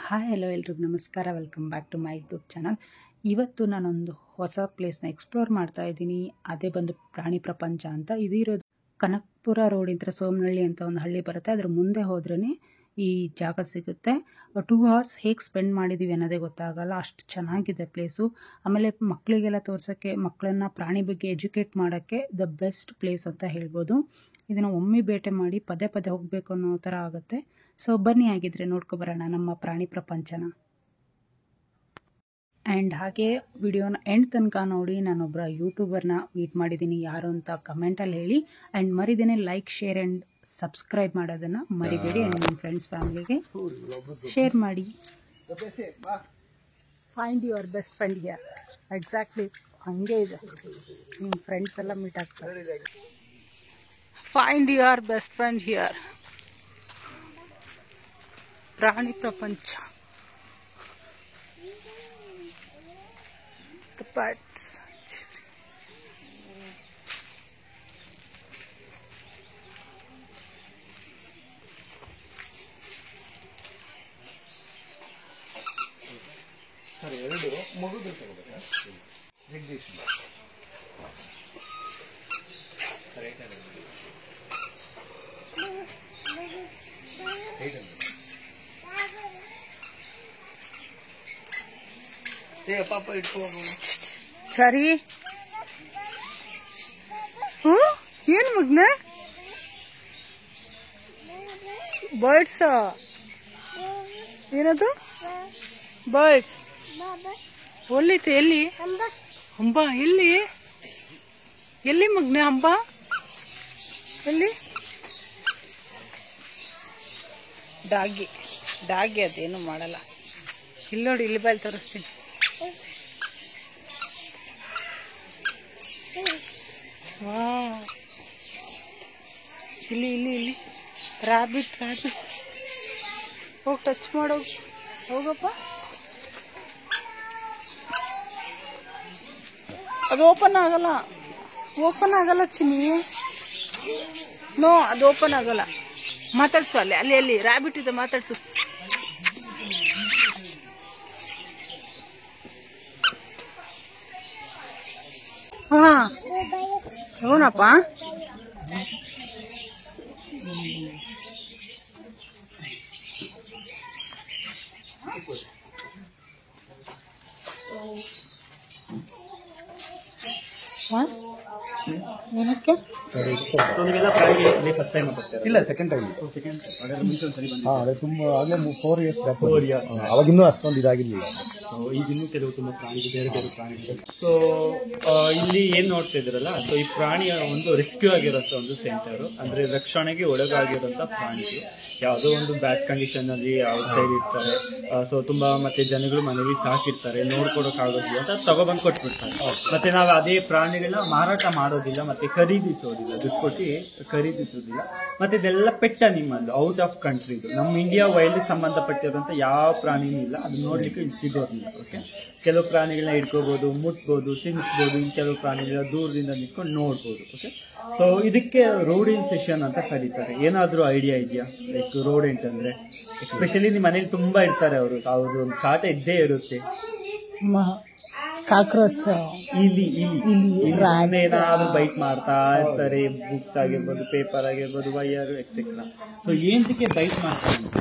Hi hello ಎಲ್ರಿಗೂ ನಮಸ್ಕಾರ. Welcome back to my YouTube channel. ಇವತ್ತು ನಾನೊಂದು ಹೊಸ ಪ್ಲೇಸ್ನ ಎಕ್ಸ್ಪ್ಲೋರ್ ಮಾಡ್ತಾ ಇದ್ದೀನಿ. ಅದೇ ಬಂದು ಪ್ರಾಣಿ ಪ್ರಪಂಚ ಅಂತ. ಇದು ಇರೋದು ಕನಕಪುರ ರೋಡಿಂದ ಸೋಮನಹಳ್ಳಿ ಅಂತ ಒಂದು ಹಳ್ಳಿ ಬರುತ್ತೆ. ಅದ್ರ ಮುಂದೆ ಹೋದ್ರೇ ಈ ಜಾಗ ಸಿಗುತ್ತೆ. 2 hours ಹೇಗೆ ಸ್ಪೆಂಡ್ ಮಾಡಿದ್ದೀವಿ ಅನ್ನೋದೇ ಗೊತ್ತಾಗಲ್ಲ, ಅಷ್ಟು ಚೆನ್ನಾಗಿದೆ ಪ್ಲೇಸು. ಆಮೇಲೆ ಮಕ್ಕಳಿಗೆಲ್ಲ ತೋರ್ಸೋಕ್ಕೆ, ಮಕ್ಕಳನ್ನ ಪ್ರಾಣಿ ಬಗ್ಗೆ ಎಜುಕೇಟ್ ಮಾಡೋಕ್ಕೆ ದ ಬೆಸ್ಟ್ ಪ್ಲೇಸ್ ಅಂತ ಹೇಳ್ಬೋದು. ಇದನ್ನು ಒಮ್ಮೆ ಭೇಟಿ ಮಾಡಿ ಪದೇ ಪದೇ ಹೋಗಬೇಕು ಅನ್ನೋ ಥರ ಆಗುತ್ತೆ. ಸೊ ಬನ್ನಿ, ಆಗಿದ್ರೆ ನೋಡ್ಕೊಬರೋಣ ನಮ್ಮ ಪ್ರಾಣಿ ಪ್ರಪಂಚನ. ಆ್ಯಂಡ್ ಹಾಗೆ ವಿಡಿಯೋನ ಎಂಡ್ ತನಕ ನೋಡಿ. ನಾನೊಬ್ಬರ ಯೂಟ್ಯೂಬರ್ನ ಮೀಟ್ ಮಾಡಿದ್ದೀನಿ, ಯಾರು ಅಂತ ಕಮೆಂಟಲ್ಲಿ ಹೇಳಿ. ಆ್ಯಂಡ್ ಮರಿದೇನೆ ಲೈಕ್, ಶೇರ್ ಆ್ಯಂಡ್ ಸಬ್ಸ್ಕ್ರೈಬ್ ಮಾಡೋದನ್ನು ಮರಿಬೇಡಿ. ಆ್ಯಂಡ್ ನಿಮ್ಮ ಫ್ರೆಂಡ್ಸ್ ಫ್ಯಾಮಿಲಿಗೆ ಶೇರ್ ಮಾಡಿ. Find your best friend here. Exactly ಹಂಗೆ ಇದೆ, ನಿಮ್ಮ ಫ್ರೆಂಡ್ಸ್ ಎಲ್ಲ ಮೀಟ್ ಆಗ್ತಾರೆ. Find your best friend here. ಪ್ರಾಣಿ ಪ್ರಪಂಚ. The pets. ಸರಿ, ಎರಡು ಮಗುದು ತಗೋಬೇಕಾ? ಜಗದೀಶ್ ಪಾಪ ಇಟ್ಕೊಂಡು ಸರಿ. ಏನು ಮಗ್ನ? ಬರ್ಡ್ಸ್. ಏನದು? ಬರ್ಡ್ಸ್. ಒಲ್ಲಿತ್ತು? ಎಲ್ಲಿ ಹಂಬ? ಎಲ್ಲಿ ಎಲ್ಲಿ ಮಗ್ನ ಹಂಬ? ಎಲ್ಲಿ? ಡಾಗಿ. ಡಾಗಿ ಅದೇನು ಮಾಡಲ್ಲ. ಇಲ್ಲಿ ನೋಡಿ, ಇಲ್ಲಿ ಬಾಯಲ್ಲಿ ತೋರಿಸ್ತೀನಿ. ಇಲ್ಲಿ ಇಲ್ಲಿ ಇಲ್ಲಿ ರಾಬಿಟ್. ರಾಬಿಟ್ ಹೋಗಿ ಟಚ್ ಮಾಡೋ. ಹೋಗಪ್ಪ. ಅದು ಓಪನ್ ಆಗಲ್ಲ. ಓಪನ್ ಆಗಲ್ಲ ಚಿನ್ನಿ. ನೋ, ಅದು ಓಪನ್ ಆಗಲ್ಲ. ಮಾತಾಡ್ಸು. ಅಲ್ಲಿ ಅಲ್ಲಿ ಅಲ್ಲಿ ರಾಬಿಟ್ ಇದೆ, ಮಾತಾಡ್ಸು. ಹಾ, ಏನಪ್ಪ? ಏನಕ್ಕೆ? ನೀವೆಲ್ಲ ಪ್ರಾಣಿ ಫಸ್ಟ್ ಟೈಮ್ ಬರ್ತಾರೆ? ಇಲ್ಲ, ಸೆಕೆಂಡ್ ಟೈಮ್. ಅದರ ಮುಂಚೆ ಒಂದ್ಸರಿ ಬಂದಿದೆ. ಅದೇ ತುಂಬ ಆಗಲೇ 4 years ಅವಾಗಿನ್ನೂ ಅಷ್ಟೊಂದು ಇದಾಗಿರಲಿಲ್ಲ. ಸೊ ಈಗಿನ್ನೂ ಕೆಲವು ತುಂಬ ಪ್ರಾಣಿಗಳು, ಬೇರೆ ಬೇರೆ ಪ್ರಾಣಿಗಳು. ಸೊ ಇಲ್ಲಿ ಏನು ನೋಡ್ತಾ ಇದ್ರಲ್ಲ, ಸೊ ಈ ಪ್ರಾಣಿಯ ಒಂದು ರೆಸ್ಕ್ಯೂ ಆಗಿರೋಂಥ ಒಂದು ಸೆಂಟರು, ಅಂದರೆ ರಕ್ಷಣೆಗೆ ಒಳಗಾಗಿರೋಂಥ ಪ್ರಾಣಿಗಳು. ಯಾವುದೋ ಒಂದು ಬ್ಯಾಡ್ ಕಂಡೀಷನಲ್ಲಿ ಔಟ್ಸೈಡ್ ಇರ್ತಾರೆ. ಸೊ ತುಂಬ ಮತ್ತೆ ಜನಗಳು ಮನೇಲಿ ಸಾಕಿರ್ತಾರೆ, ನೋಡ್ಕೊಡೋಕ್ಕಾಗೋದಿಲ್ಲ ಅಂತ ತಗೊಬಂದು ಕೊಟ್ಬಿಡ್ತಾರೆ. ಮತ್ತೆ ನಾವು ಅದೇ ಪ್ರಾಣಿಗಳನ್ನ ಮಾರಾಟ ಮಾಡೋದಿಲ್ಲ, ಮತ್ತೆ ಖರೀದಿಸೋದಿಲ್ಲ, ದುಡ್ಡು ಕೊಟ್ಟು ಖರೀದಿಸೋದಿಲ್ಲ. ಮತ್ತೆ ಇದೆಲ್ಲ ಪೆಟ್ ಅನಿಮಲ್, ಔಟ್ ಆಫ್ ಕಂಟ್ರಿದು. ನಮ್ಮ ಇಂಡಿಯಾ ವೈಲ್ಡ್ ಸಂಬಂಧಪಟ್ಟಿರುವಂಥ ಯಾವ ಪ್ರಾಣಿನೂ ಇಲ್ಲ, ಅದು ನೋಡ್ಲಿಕ್ಕೆ ಇಲ್ಲಿ ಸಿಗೋದಿಲ್ಲ. ಓಕೆ, ಕೆಲವು ಪ್ರಾಣಿಗಳನ್ನ ಇಟ್ಕೋಬಹುದು, ಮುಟ್ಬೋದು, ತಿನ್ನಿಸ್ಬೋದು. ಇನ್ನು ಕೆಲವು ಪ್ರಾಣಿಗಳನ್ನ ದೂರದಿಂದ ನಿಂತ್ಕೊಂಡು ನೋಡ್ಬೋದು. ಓಕೆ, ಸೊ ಇದಕ್ಕೆ ರೋಡೆಂಟ್ ಸೆಷನ್ ಅಂತ ಕರೀತಾರೆ. ಏನಾದರೂ ಐಡಿಯಾ ಇದೆಯಾ? ಲೈಕ್ ರೋಡೆಂಟ್ ಅಂದರೆ ಎಸ್ಪೆಷಲಿ ನಿಮ್ಮ ಮನೇಲಿ ತುಂಬ ಇರ್ತಾರೆ ಅವರು, ಅವ್ರದ್ದು ಒಂದು ಕಾಟ ಇದ್ದೇ ಇರುತ್ತೆ. ಕಾಕ್ರೋಚ್, ಇಲ್ಲಿ ಏನಾದ್ರು ಬೈಟ್ ಮಾಡ್ತಾ ಇರ್ತಾರೆ. ಬುಕ್ಸ್ ಆಗಿರ್ಬೋದು, ಪೇಪರ್ ಆಗಿರ್ಬೋದು, ವೈಯರ್ ಎಕ್ಸೆಟ್ರಾ. ಸೊ ಏನಕ್ಕೆ ಬೈಟ್ ಮಾಡ್ತಾರೆ ಅಂತ,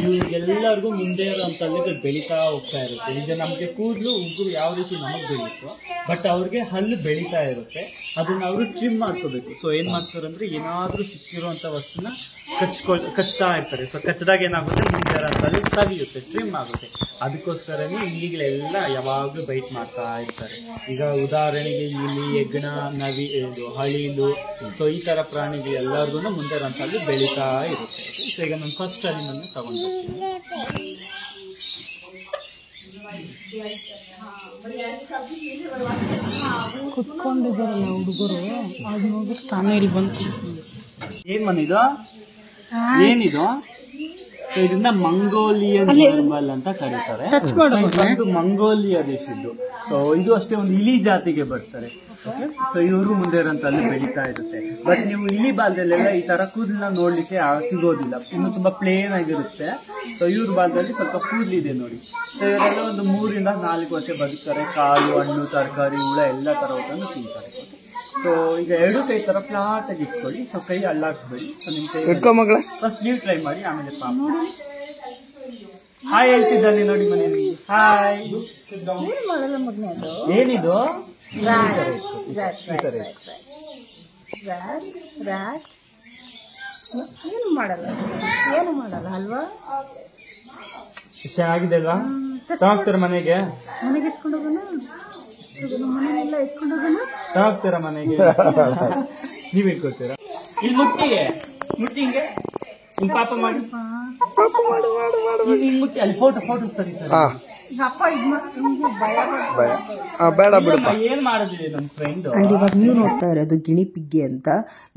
ಇವ್ರಿಗೆಲ್ಲರಿಗೂ ಮುಂದೆ ಇರೋಂಥ ಬೆಳೀತಾ ಹೋಗ್ತಾ ಇರುತ್ತೆ. ಈಗ ನಮಗೆ ಕೂದಲು ಉಗುರು ಯಾವ ರೀತಿ ನಮಗೆ ಬೆಳೀತೋ, ಬಟ್ ಅವ್ರಿಗೆ ಹಲ್ಲು ಬೆಳೀತಾ ಇರುತ್ತೆ. ಅದನ್ನ ಅವರು ಟ್ರಿಮ್ ಮಾಡ್ಕೋಬೇಕು. ಸೊ ಏನ್ ಮಾಡ್ತಾರೆ ಅಂದ್ರೆ, ಏನಾದ್ರೂ ಸಿಕ್ಕಿರುವಂತ ವಸ್ತುನ ಕಚ್ತಾ ಇರ್ತಾರೆ. ಸೊ ಕಚ್ಚಿದಾಗ ಏನಾಗುತ್ತೆ, ಮುಂದೆ ಇರೋಂಥದ್ದು ಸವಿಯುತ್ತೆ, ಟ್ರಿಮ್ ಆಗುತ್ತೆ. ಅದಕ್ಕೋಸ್ಕರನೇ ಇಲಿಗಳೆಲ್ಲ ಯಾವಾಗಲೂ ಬೈಟ್ ಮಾಡ್ತಾ ಇರ್ತಾರೆ. ಈಗ ಉದಾಹರಣೆಗೆ ಇಲ್ಲಿ ಹೆಗ್ಗಣ, ನವಿ, ಹಳಿಲು, ಸೊ ಈ ತರ ಪ್ರಾಣಿಗಳು ಎಲ್ಲರಿಗೂ ಮುಂದೆ ಇರೋಂಥದ್ದು ಬೆಳೀತಾ ಇರುತ್ತೆ. ಸೊ ಈಗ ನಾನು ಫಸ್ಟ್ ಅನಿಮಲ್ನ ತಗೊಂಡು ಕುತ್ಕೊಂಡಿದ್ದಾರಲ್ಲ ಹುಡುಗರು, ಅದು ನೋಡಿ ತಾನೇ ಇಲ್ಲಿ ಬಂತು. ಏನ್ ಮನಿದು? ಏನಿದು? ಸೊ ಇದನ್ನ ಮಂಗೋಲಿಯನ್ ಜರ್ಮಲ್ ಅಂತ ಕರೀತಾರೆ. ಇದು ಮಂಗೋಲಿಯಾ ದೇಶದ್ದು. ಸೊ ಇದು ಅಷ್ಟೇ ಒಂದು ಇಲಿ ಜಾತಿಗೆ ಬರ್ತಾರೆ. ಸೊ ಇವರು ಮುಂದೆ ಇರೋಂತ ಅಲ್ಲಿ ಬೆಳೀತಾ ಇರುತ್ತೆ. ಬಟ್ ನೀವು ಇಲಿ ಬಾಲದಲ್ಲೆಲ್ಲ ಈ ತರ ಕೂದಲನ್ನ ನೋಡ್ಲಿಕ್ಕೆ ಸಿಗೋದಿಲ್ಲ, ಇನ್ನು ತುಂಬಾ ಪ್ಲೇನ್ ಆಗಿರುತ್ತೆ. ಸೊ ಇವ್ರ ಬಾಲದಲ್ಲಿ ಸ್ವಲ್ಪ ಕೂದಲಿದೆ ನೋಡಿ. ಸೊ ಇವರೆಲ್ಲ ಒಂದು 3 ರಿಂದ 4 ವರ್ಷ ಬದುಕ್ತಾರೆ. ಕಾಳು, ಹಣ್ಣು, ತರಕಾರಿ, ಹುಳ ಎಲ್ಲ ತರ ಊಟನ್ನು ತಿಂತಾರೆ. ಸೊ ಈಗ 2 ಕೈ ತರ ಫ್ಲಾಟ್ ಆಗಿ ಇಟ್ಕೊಳ್ಳಿ. ಸೊ ಕೈ ಅಲ್ಲಾಡ್ಸ್ಬೇಡಿ. ಸೊ ನಿಮ್ ಕೈ ಫಸ್ಟ್ ನೀವು ಟ್ರೈ ಮಾಡಿ, ಆಮೇಲೆ ಪಾಪ ಹಾಯ್ ಹೇಳ್ತಿದ್ದಾನೆ ನೋಡಿ ಮನೆಯಲ್ಲಿ. ಹಾಯ್. ಏನಿದು? ಏನು ಮಾಡಲ್ಲ ಅಲ್ವಾ? ಚೆನ್ನಾಗಿದೆ ಅಲ್ವಾ? ತಗೋಗ್ತೀರ ಮನೆಗೆ? ಇಟ್ಕೊಂಡು ಹೋಗೋಣ, ಮನೆಯೆಲ್ಲ ಇಟ್ಕೊಂಡು ಹೋಗೋಣ. ತಗೋಗ್ತೀರ ಮನೆಗೆ? ನೀವ್ ಇಟ್ಕೊಳ್ತೀರಾ? ಇಲ್ಲಿ ಮುಟ್ಟಿ ಹಿಂಗೆ ಪಾಪ ಮಾಡಿ ಮುಟ್ಟಿ ಅಲ್ಲಿ ಫೋಟೋಸ್ ತೆಗಿತಾರೆ. ಏನ್ ಮಾಡೋದಿದೆ ನಮ್ಮ ಫ್ರೆಂಡ್. ಅಂಡ್ ಇವಾಗ ನೀವು ನೋಡ್ತಾ ಇರೋದು ಗಿಣಿ ಪಿಗ್ಗಿ ಅಂತ.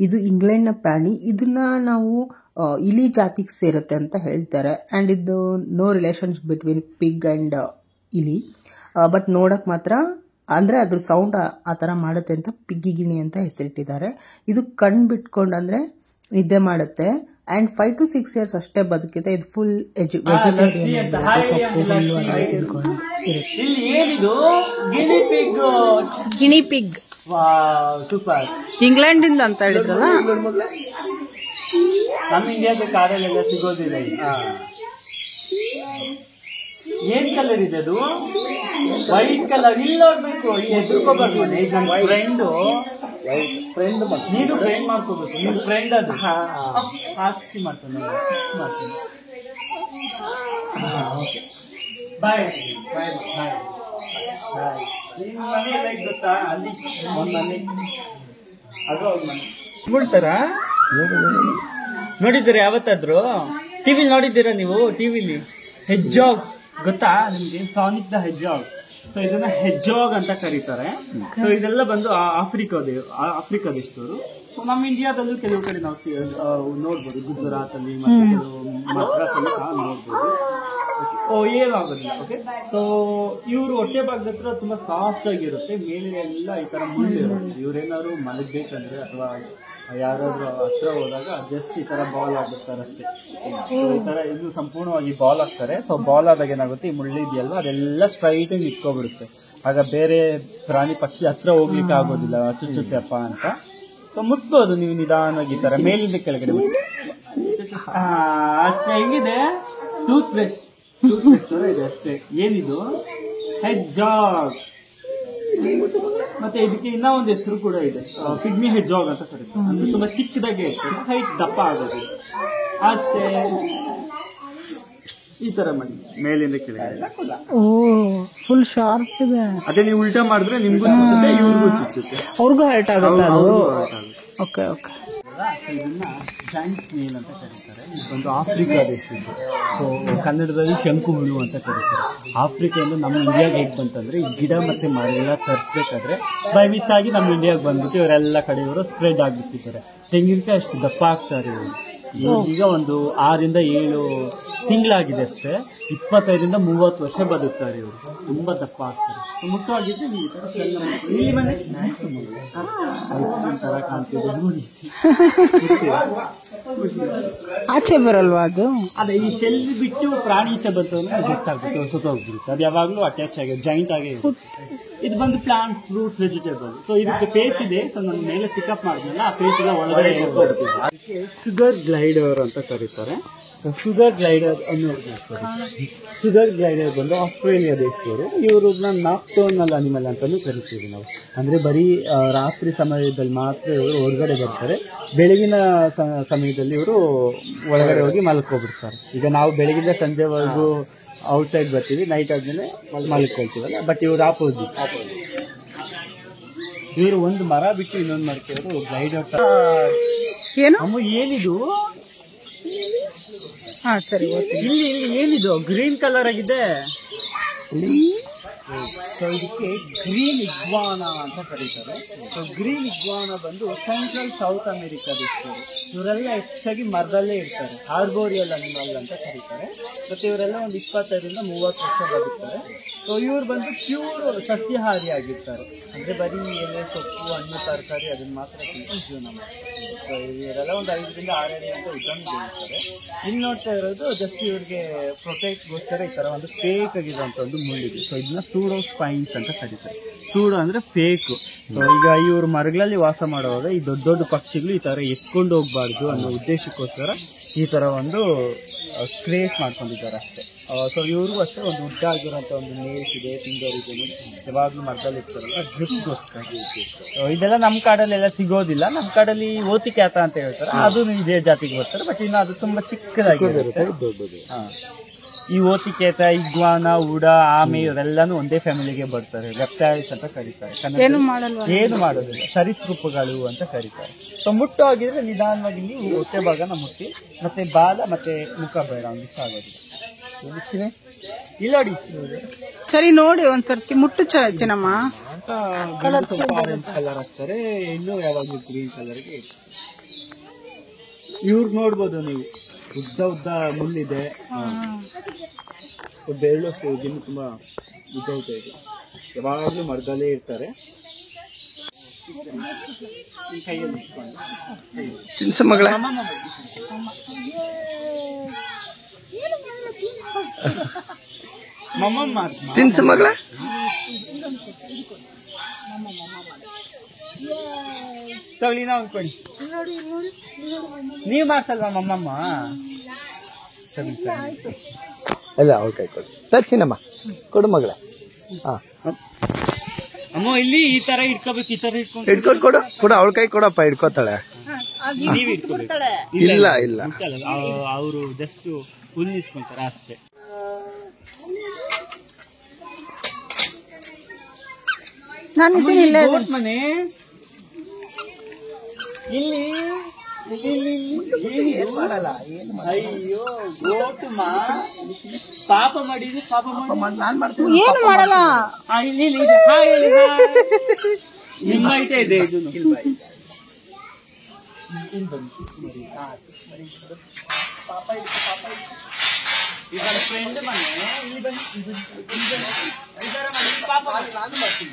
ಇದು ಇಂಗ್ಲೆಂಡ್ ನ ಪ್ರಾಣಿ. ಇದನ್ನ ನಾವು ಇಲಿ ಜಾತಿಗೆ ಸೇರುತ್ತೆ ಅಂತ ಹೇಳ್ತಾರೆ. ಅಂಡ್ ಇದು no relations between pig and ಇಲಿ. ಬಟ್ ನೋಡಕ್ ಮಾತ್ರ ಅಂದ್ರೆ ಅದ್ರ ಸೌಂಡ್ ಆ ತರ ಮಾಡುತ್ತೆ ಅಂತ ಪಿಗ್ಗಿ ಗಿಣಿ ಅಂತ ಹೆಸರಿಟ್ಟಿದ್ದಾರೆ. ಇದು ಕಣ್ ಬಿಟ್ಕೊಂಡು ಅಂದ್ರೆ ನಿದ್ದೆ ಮಾಡುತ್ತೆ. ಅಂಡ್ 5 to 6 years ಅಷ್ಟೇ ಬದುಕಿದೆ. ಇದು ಫುಲ್ ಗಿಣಿ ಪಿಗ್. ಸೂಪರ್. ಇಂಗ್ಲೆಂಡ್ ಇಂದ ಅಂತ ಹೇಳಿದ್ರಲ್ಲ, ನಮ್ಮ ಇಂಡಿಯಾದ ಕಾರಲ್ಲೆಲ್ಲ ಸಿಗೋದಿಲ್ಲ. ಏನ್ ಕಲರ್ ಇದೆ ಅದು? White colour. ಇಲ್ಲಿ ನೋಡ್ಬೇಕು, ಎದುರ್ಕೋಬಾರ್ದು. ನನ್ನ ಫ್ರೆಂಡ್ ನೀನು ಫ್ರೆಂಡ್ ಮಾಡ್ಕೋಬೇಕು. ನಿನ್ ಫ್ರೆಂಡ್ ಅದು ಹಾಕಿ ಮಾಡ್ತಾನೆ. ಬಾಯ್ ಬಾಯ್ ಬಾಯ್ ಬಾಯ್. ನಿಮ್ ಮನೆ ಎಲ್ಲ ಗೊತ್ತಾ? ಅಲ್ಲಿ ಒಂದ್ ಮನೆ, ಅದು ಅವ್ರ ಮನೆ. ಬಿಡ್ತಾರ? ನೋಡಿದ್ದೀರಾ ಯಾವತ್ತಾದ್ರು? ಟಿವಿಲಿ ನೋಡಿದ್ದೀರಾ ನೀವು? ಟಿವಿಲಿ ಹೆಜ್ಜಾಗ್ ಗೊತ್ತಾ ನಿಮ್ಗೆ? Sonic the ಹೆಜ್ಜಾಗ್. ಸೊ ಇದನ್ನ ಹೆಜ್ಜಾಗ್ ಅಂತ ಕರೀತಾರೆ. ಸೊ ಇದೆಲ್ಲ ಬಂದು ಆಫ್ರಿಕಾದಷ್ಟವರು. ಸೊ ನಮ್ಮ ಇಂಡಿಯಾದಲ್ಲೂ ಕೆಲವು ಕಡೆ ನಾವು ನೋಡ್ಬೋದು. ಗುಜರಾತ್ ಅಲ್ಲಿ ಮತ್ತೆ ಮದ್ರಾಸ್ ಅಲ್ಲಿ ಸಹ ನೋಡ್ಬೋದು. ಏನಾಗೋದಿಲ್ಲ. ಓಕೆ. ಸೊ ಇವರು ಹೊಟ್ಟೆ ಭಾಗದ ಹತ್ರ ತುಂಬಾ ಸಾಫ್ಟ್ ಆಗಿರುತ್ತೆ. ಮೇಲೆ ಎಲ್ಲ ಈ ತರ ಮುಳ್ಳಿರುತ್ತೆ. ಇವ್ರೇನಾದ್ರು ಮಲಗ್ಬೇಕಂದ್ರೆ ಅಥವಾ ಯಾರಾದ್ರೂ ಹತ್ರ ಹೋದಾಗ ಜಸ್ಟ್ ಈ ತರ ಬಾಲ್ ಆಗ್ಬಿಡ್ತಾರೆ ಅಷ್ಟೇ. ಈ ತರ ಇದು ಸಂಪೂರ್ಣವಾಗಿ ಬಾಲ್ ಆಗ್ತಾರೆ. ಸೊ ಬಾಲ್ ಆದಾಗ ಏನಾಗುತ್ತೆ, ಈ ಮುಳ್ಳಿದೆಯಲ್ವಾ ಅದೆಲ್ಲ ಸ್ಟ್ರೈಟ್ ಆಗಿ ನಿಂತ್ಕೊಬಿಡುತ್ತೆ. ಆಗ ಬೇರೆ ಪ್ರಾಣಿ ಪಕ್ಷಿ ಹತ್ರ ಹೋಗ್ಲಿಕ್ಕೆ ಆಗೋದಿಲ್ಲ, ಚುಚ್ಚುತ್ತೆಪ್ಪ ಅಂತ. ಸೊ ಮುಟ್ಬೋದು ನೀವು ನಿಧಾನವಾಗಿ ಈ ತರ ಮೇಲಿಂದ ಕೆಳಗಡೆ. ಅಷ್ಟೇ. ಹೆಂಗಿದೆ? ಟೂತ್ ಬ್ರಷ್ ತರ ಇದೆ ಅಷ್ಟೇ. ಏನಿದು? ಹೆಜ್ಜಾಗ್. ಮತ್ತೆ ಇದಕ್ಕೆ ಇನ್ನೂ ಒಂದು ಹೆಸರು ಕೂಡ ಇದೆ, ಪಿಗ್ಮಿ ಹೆಜ್ಜಾಗ್ ಅಂತ ಕರೀತಾರೆ. ಅಂದ್ರೆ ತುಂಬಾ ಚಿಕ್ಕದಾಗೆ ಇರ್ತದೆ, ಹೈಟ್ ದಪ್ಪ ಆಗೋದು ಅಷ್ಟೇ. ಈ ತರ ಮಾಡಿ ಮೇಲಿಂದ ಕೆಳಗಡೆ. ಓ ಫುಲ್ ಶಾರ್ಪ್ ಇದೆ. ಅದೇ ನೀವು ಉಲ್ಟಾ ಮಾಡಿದ್ರೆ ನಿಮ್ಗೂ ಚುಚ್ಚುತ್ತೆ, ಇವ್ರಿಗೂ ಚುಚ್ಚುತ್ತೆ, ಅವ್ರಿಗೂ ಹರ್ಟ್ ಆಗುತ್ತೆ. Okay okay. ಇದನ್ನ ಜಾಯಿಂಟ್ ಸ್ನೇಲ್ ಅಂತ ಕರೀತಾರೆ. ಇದೊಂದು ಆಫ್ರಿಕಾ ದೇಶದ್ದು. ಸೊ ಕನ್ನಡದಲ್ಲಿ ಶಂಕು ಹುಳು ಅಂತ ಕರೀತಾರೆ. ಆಫ್ರಿಕಾಯಿಂದ ನಮ್ಮ ಇಂಡಿಯಾಗೆ ಹೇಗೆ ಬಂತಂದ್ರೆ, ಈ ಗಿಡ ಮತ್ತೆ ಮರ ಎಲ್ಲ ತರಿಸ್ಬೇಕಾದ್ರೆ ಬೈ ಮಿಸ್ ಆಗಿ ನಮ್ಮ ಇಂಡಿಯಾಗೆ ಬಂದ್ಬಿಟ್ಟು ಇವರೆಲ್ಲ ಕಡೆಯವರು ಸ್ಪ್ರೆಡ್ ಆಗ್ಬಿಟ್ಟಿದ್ದಾರೆ. ತೆಂಗಿನಕಾಯಿ ಅಷ್ಟು ದಪ್ಪ ಆಗ್ತಾರೆ ಇವರು. ಈಗ ಒಂದು 6 ರಿಂದ 7 ತಿಂಗಳಾಗಿದೆ ಅಷ್ಟೇ. 25 ರಿಂದ 30 ವರ್ಷ ಬದುಕ್ತಾರೆ ಇವರು. ತುಂಬಾ ದಪ್ಪ ಆಗ್ತಾರೆ. ಮುಖ್ಯವಾಗಿದ್ದು ಈ ತರ ಇಲ್ಲಿ ಮನೆ ತರ ಕಾಣ್ತಿದೆ ನೋಡಿ. ಆಚೆ ಬರಲ್ವಾ ಅದು? ಅದೇ ಈ ಶೆಲ್ ಬಿಟ್ಟು ಪ್ರಾಣಿ ಈಚೆ ಬಂತು ಅಂದ್ರೆ ಗೊತ್ತಾಗುತ್ತೆ, ಸುತ್ತೋಗ್ಬಿಡುತ್ತೆ. ಅದು ಯಾವಾಗ್ಲೂ ಅಟ್ಯಾಚ್ ಆಗಿ ಜಾಯಿಂಟ್ ಆಗಿ. ಇದು ಬಂದು ಪ್ಲಾಂಟ್, ಫ್ರೂಟ್ಸ್, ವೆಜಿಟೇಬಲ್. ಸೊ ಇದಕ್ಕೆ ಫೇಸ್ ಇದೆ. ಸೊ ನನ್ನ ಮೇಲೆ ಪಿಕಪ್ ಮಾಡಿದ್ಮೇಲೆ ಆ ಫೇಸ್ ಎಲ್ಲ ಒಳಗಡೆ ಹೋಗ್ಬಿಟ್ಟಿದೆ. ಅದಕ್ಕೆ ಶುಗರ್ ಗ್ಲೈಡರ್ ಅಂತ ಕರೀತಾರೆ. ಶುಗರ್ ಗ್ಲೈಡರ್ ಶುಗರ್ ಗ್ಲೈಡರ್ ಬಂದು ಆಸ್ಟ್ರೇಲಿಯಾ ದೇಶದವರು. ಇವ್ರನ್ನ ನಾಕ್ಟರ್ನಲ್ ಅನಿಮಲ್ ಅಂತಾನೂ ಕರಿತೀವಿ ನಾವು. ಅಂದ್ರೆ ಬರೀ ರಾತ್ರಿ ಸಮಯದಲ್ಲಿ ಮಾತ್ರ ಇವರು ಹೊರಗಡೆ ಬರ್ತಾರೆ. ಬೆಳಗಿನ ಸಮಯದಲ್ಲಿ ಇವರು ಒಳಗಡೆ ಹೋಗಿ ಮಲ್ಕೋಬಿಡ್ತಾರೆ. ಈಗ ನಾವು ಬೆಳಗಿಂದ ಸಂಜೆವರೆಗೂ ಔಟ್ಸೈಡ್ ಬರ್ತೀವಿ, ನೈಟ್ ಆದ್ಮೇಲೆ ಮಲ್ಕೊಳ್ತೀವಲ್ಲ. ಬಟ್ ಇವ್ರು ಆಪೋಸಿಟ್. ಇವರು ಒಂದು ಮರ ಬಿಟ್ಟು ಇನ್ನೊಂದು ಮಾಡ್ತಿರೋದು ಗ್ಲೈಡರ್. ಏನಿದು? ಸರಿ. ಇಲ್ಲಿ ಏನಿದು ಗ್ರೀನ್ ಕಲರ್ ಆಗಿದೆ? ಸೊ ಇದಕ್ಕೆ ಗ್ರೀನ್ ಇಗ್ವಾನಾ ಅಂತ ಕರೀತಾರೆ. ಸೊ ಗ್ರೀನ್ ಇಗ್ವಾನಾ ಬಂದು ಸೆಂಟ್ರಲ್ ಸೌತ್ ಅಮೆರಿಕಾದಿರ್ತಾರೆ. ಇವರೆಲ್ಲ ಹೆಚ್ಚಾಗಿ ಮರದಲ್ಲೇ ಇರ್ತಾರೆ, ಆರ್ಬೋರಿಯಲ್ ಅನಿಮಲ್ ಅಂತ ಕರೀತಾರೆ. ಮತ್ತು ಇವರೆಲ್ಲ ಒಂದು 25 ರಿಂದ 30 ವರ್ಷ ಬದುಕ್ತಾರೆ. ಸೊ ಇವ್ರು ಬಂದು ಪ್ಯೂರ್ ಸಸ್ಯಾಹಾರಿ ಆಗಿರ್ತಾರೆ, ಅಂದರೆ ಬರೀ ಎಲೆ ಸೊಪ್ಪು ಹಣ್ಣು ತರಕಾರಿ ಅದನ್ನು ಮಾತ್ರ ತಿಂದು ಜೀವನ ಮಾಡ್ತಾರೆ. ಸೊ ಇವರೆಲ್ಲ ಒಂದು 5 ರಿಂದ 6 ಅಡಿ ಅಂತ ಉದ್ದನ್ನು ಬೆಳೀತಾರೆ. ಇಲ್ಲಿ ನೋಡ್ತಾ ಇರೋದು ಜಸ್ಟ್ ಇವ್ರಿಗೆ ಪ್ರೊಟೆಕ್ಟ್ಗೋಸ್ಕರ ಈ ಥರ ಒಂದು ಫೇಕ್ ಆಗಿರುವಂಥ ಒಂದು ಮುಳ್ಳಿದೆ. ಸೊ ಇದನ್ನ ಸೂಡೋ ಸ್ಪೈನ್ಸ್ ಅಂತ ಕರೀತಾರೆ. ಸೂಡೋ ಅಂದರೆ ಫೇಕು. ಸೊ ಈಗ ಇವರು ಮರಗಳಲ್ಲಿ ವಾಸ ಮಾಡುವಾಗ ಈ ದೊಡ್ಡ ದೊಡ್ಡ ಪಕ್ಷಿಗಳು ಈ ಥರ ಎತ್ಕೊಂಡು ಹೋಗ್ಬಾರ್ದು ಅನ್ನೋ ಉದ್ದೇಶಕ್ಕೋಸ್ಕರ ಈ ಥರ ಒಂದು ಕ್ರಿಯೇಟ್ ಮಾಡ್ಕೊಂಡಿದ್ದಾರೆ ಅಷ್ಟೇ. ಸೊ ಇವ್ರಿಗೂ ಅಷ್ಟೇ ಒಂದು ಉದ್ದ ಆಗಿರೋಂಥ ಒಂದು ನೇಲ್ಸ್ ಇದೆ, ಫಿಂಗರ್ ಇದೆ, ಯಾವಾಗಲೂ ಮರದಲ್ಲಿ ಇರ್ತಾರಲ್ಲ ಗ್ರಿಪ್ಗೋಸ್ಕರ. ಇದೆಲ್ಲ ನಮ್ಮ ಕಾಡಲ್ಲೆಲ್ಲ ಸಿಗೋದಿಲ್ಲ. ನಮ್ಮ ಕಾಡಲ್ಲಿ ಓತಿಕ್ಯಾತ ಅಂತ ಹೇಳ್ತಾರೆ, ಅದು ಇದೇ ಜಾತಿಗೆ ಬರ್ತಾರೆ. ಬಟ್ ಇನ್ನು ಅದು ತುಂಬ ಚಿಕ್ಕದಾಗಿರುತ್ತೆ. ಹಾಂ, ಈ ಓತಿಕೇತ, ಇಗ್ವಾನಾ, ಉಡ, ಆಮೆ ಇವರೆಲ್ಲಾನು ಒಂದೇ ಫ್ಯಾಮಿಲಿಗೆ ಬರ್ತಾರೆ. ರೆಪ್ಟೈಲ್ಸ್ ಅಂತ ಕರೀತಾರೆ. ಏನು ಮಾಡೋದಿಲ್ಲ, ಸರೀಸೃಪಗಳು ಅಂತ ಕರೀತಾರೆ. ಸೊ ಮುಟ್ಟು ಆಗಿದ್ರೆ ನಿಧಾನವಾಗಿ ನೀವು ಹೊಟ್ಟೆ ಭಾಗನ ಮುಟ್ಟಿ, ಮತ್ತೆ ಬಾಲ ಮತ್ತೆ ಮುಖ ಬೇಡ, ಒಂದಿಷ್ಟ ಆಗೋದಿಲ್ಲ. ಇಲ್ಲ ನೋಡಿ, ಸರಿ ನೋಡಿ ಒಂದ್ಸರ್ತಿ ಮುಟ್ಟು ಚಿನ್ನಮ್ಮ. ಸ್ವಲ್ಪ ಆರೆಂಜ್ ಕಲರ್ ಹಾಕ್ತಾರೆ, ಇನ್ನೂ ಯಾವಾಗಲೂ ಗ್ರೀನ್ ಕಲರ್ಗೆ. ಇವ್ರಿಗೆ ನೋಡ್ಬೋದು ನೀವು, ಉದ್ದ ಉದ್ದ ಮುಳ್ಳಿದೆ, ಬೆರಳಷ್ಟು ಗಿನ್ನು ತುಂಬ ಉದ್ದ ಉದ್ದ ಇದೆ. ಯಾವಾಗಲೂ ಮರದಲ್ಲೇ ಇರ್ತಾರೆ. ಈ ಕೈಯಲ್ಲಿ ತಿನ್ಸು ಮಗಳ, ತಿನ್ಸು ಮಗಳ. ತಗೊಳ್ಳಿ, ನಾವು ಅನ್ಕೊಳ್ಳಿ. ನೀವು ಮಾಡ್ಸಲ್ವಾ ಮಮ್ಮಮ್ಮ? ಸರಿ ಸರಿ, ಅಲ್ಲ ಅವಳ ಕೈ ಕೊಡು. ತಚ್ಚಿನಮ್ಮ ಕೊಡು ಮಗಳ. ಹಾ ಅಮ್ಮ, ಇಲ್ಲಿ ಈ ತರ ಇಟ್ಕೋಬೇಕು, ಈ ತರ ಹಿಡ್ಕೊಂಡು ಕೊಡು ಕೊಡು, ಅವಳ ಕೈ ಕೊಡಪ್ಪ, ಹಿಡ್ಕೋತಾಳೆ. ನೀವ್ ಇಟ್ಕೋಬೇಕು. ಇಲ್ಲ ಇಲ್ಲ, ಅವರು ಜಸ್ಟ್ ಉಲ್ಲಿಸ್ಕೊಂತಾರೆ ಅಷ್ಟೇ. ಮನೆ ಇಲ್ಲಿ ಏನ್ ಮಾಡಲ್ಲ. ಅಯ್ಯೋ ಗೋಟು ಪಾಪ ಮಾಡಿದ್ವಿ, ಪಾಪ ಮಾಡಿ ನಾನ್ ಮಾಡ್ತೀನಿ. ಏನು ಮಾಡಲ್ಲ. ನಿಮ್ಮ ಐತೆ ಇದೆ ಇದು. ಈಗ ಫ್ರೆಂಡ್ ಮನೆ ಇಲ್ಲಿ ಬನ್ನಿ, ಪಾಪ ನಾನು ಬರ್ತೀನಿ.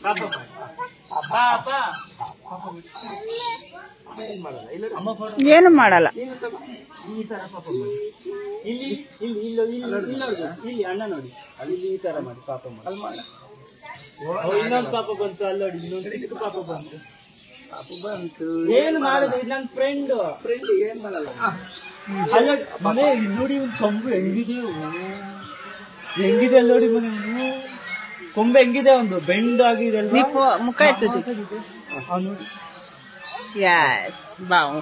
ಪಾಪ ಪಾಪ ಏನು ಮಾಡಲ್ಲ. ಈ ತರ ಪಾಪ ಮಾಡಿ. ಇಲ್ಲಿ ಇಲ್ಲಿ ಇಲ್ಲಿ ಇಲ್ಲಿ ಅಣ್ಣ ನೋಡಿ, ಅಲ್ಲಿ ಈ ತರ ಮಾಡಿ ಪಾಪ ಮಾಡಿ. ಇನ್ನೊಂದು ಪಾಪ ಬಂತು, ಅಲ್ಲಿ ನೋಡಿ ಇನ್ನೊಂದು ಚಿಕ್ಕ ಪಾಪ ಬಂತು. ಏನು ಮಾಡುದು, ಇದು ನನ್ನ ಫ್ರೆಂಡ್ ಏನ್ ಮಾಡಲ್ಲ. ಅಲ್ಲ ಮನೆ ನೋಡಿ, ಒಂದು ಕೊಂಬು ಹೆಂಗಿದೆ, ಹೆಂಗಿದೆ ಅಲ್ಲಿ ನೋಡಿ ಮನೆ, ಕೊಂಬೆ ಹೆಂಗಿದೆ, ಒಂದು ಬೆಂಡ್ ಆಗಿದೆ. ಮುಖ ಎತ್ತದೆ ಬಾವು.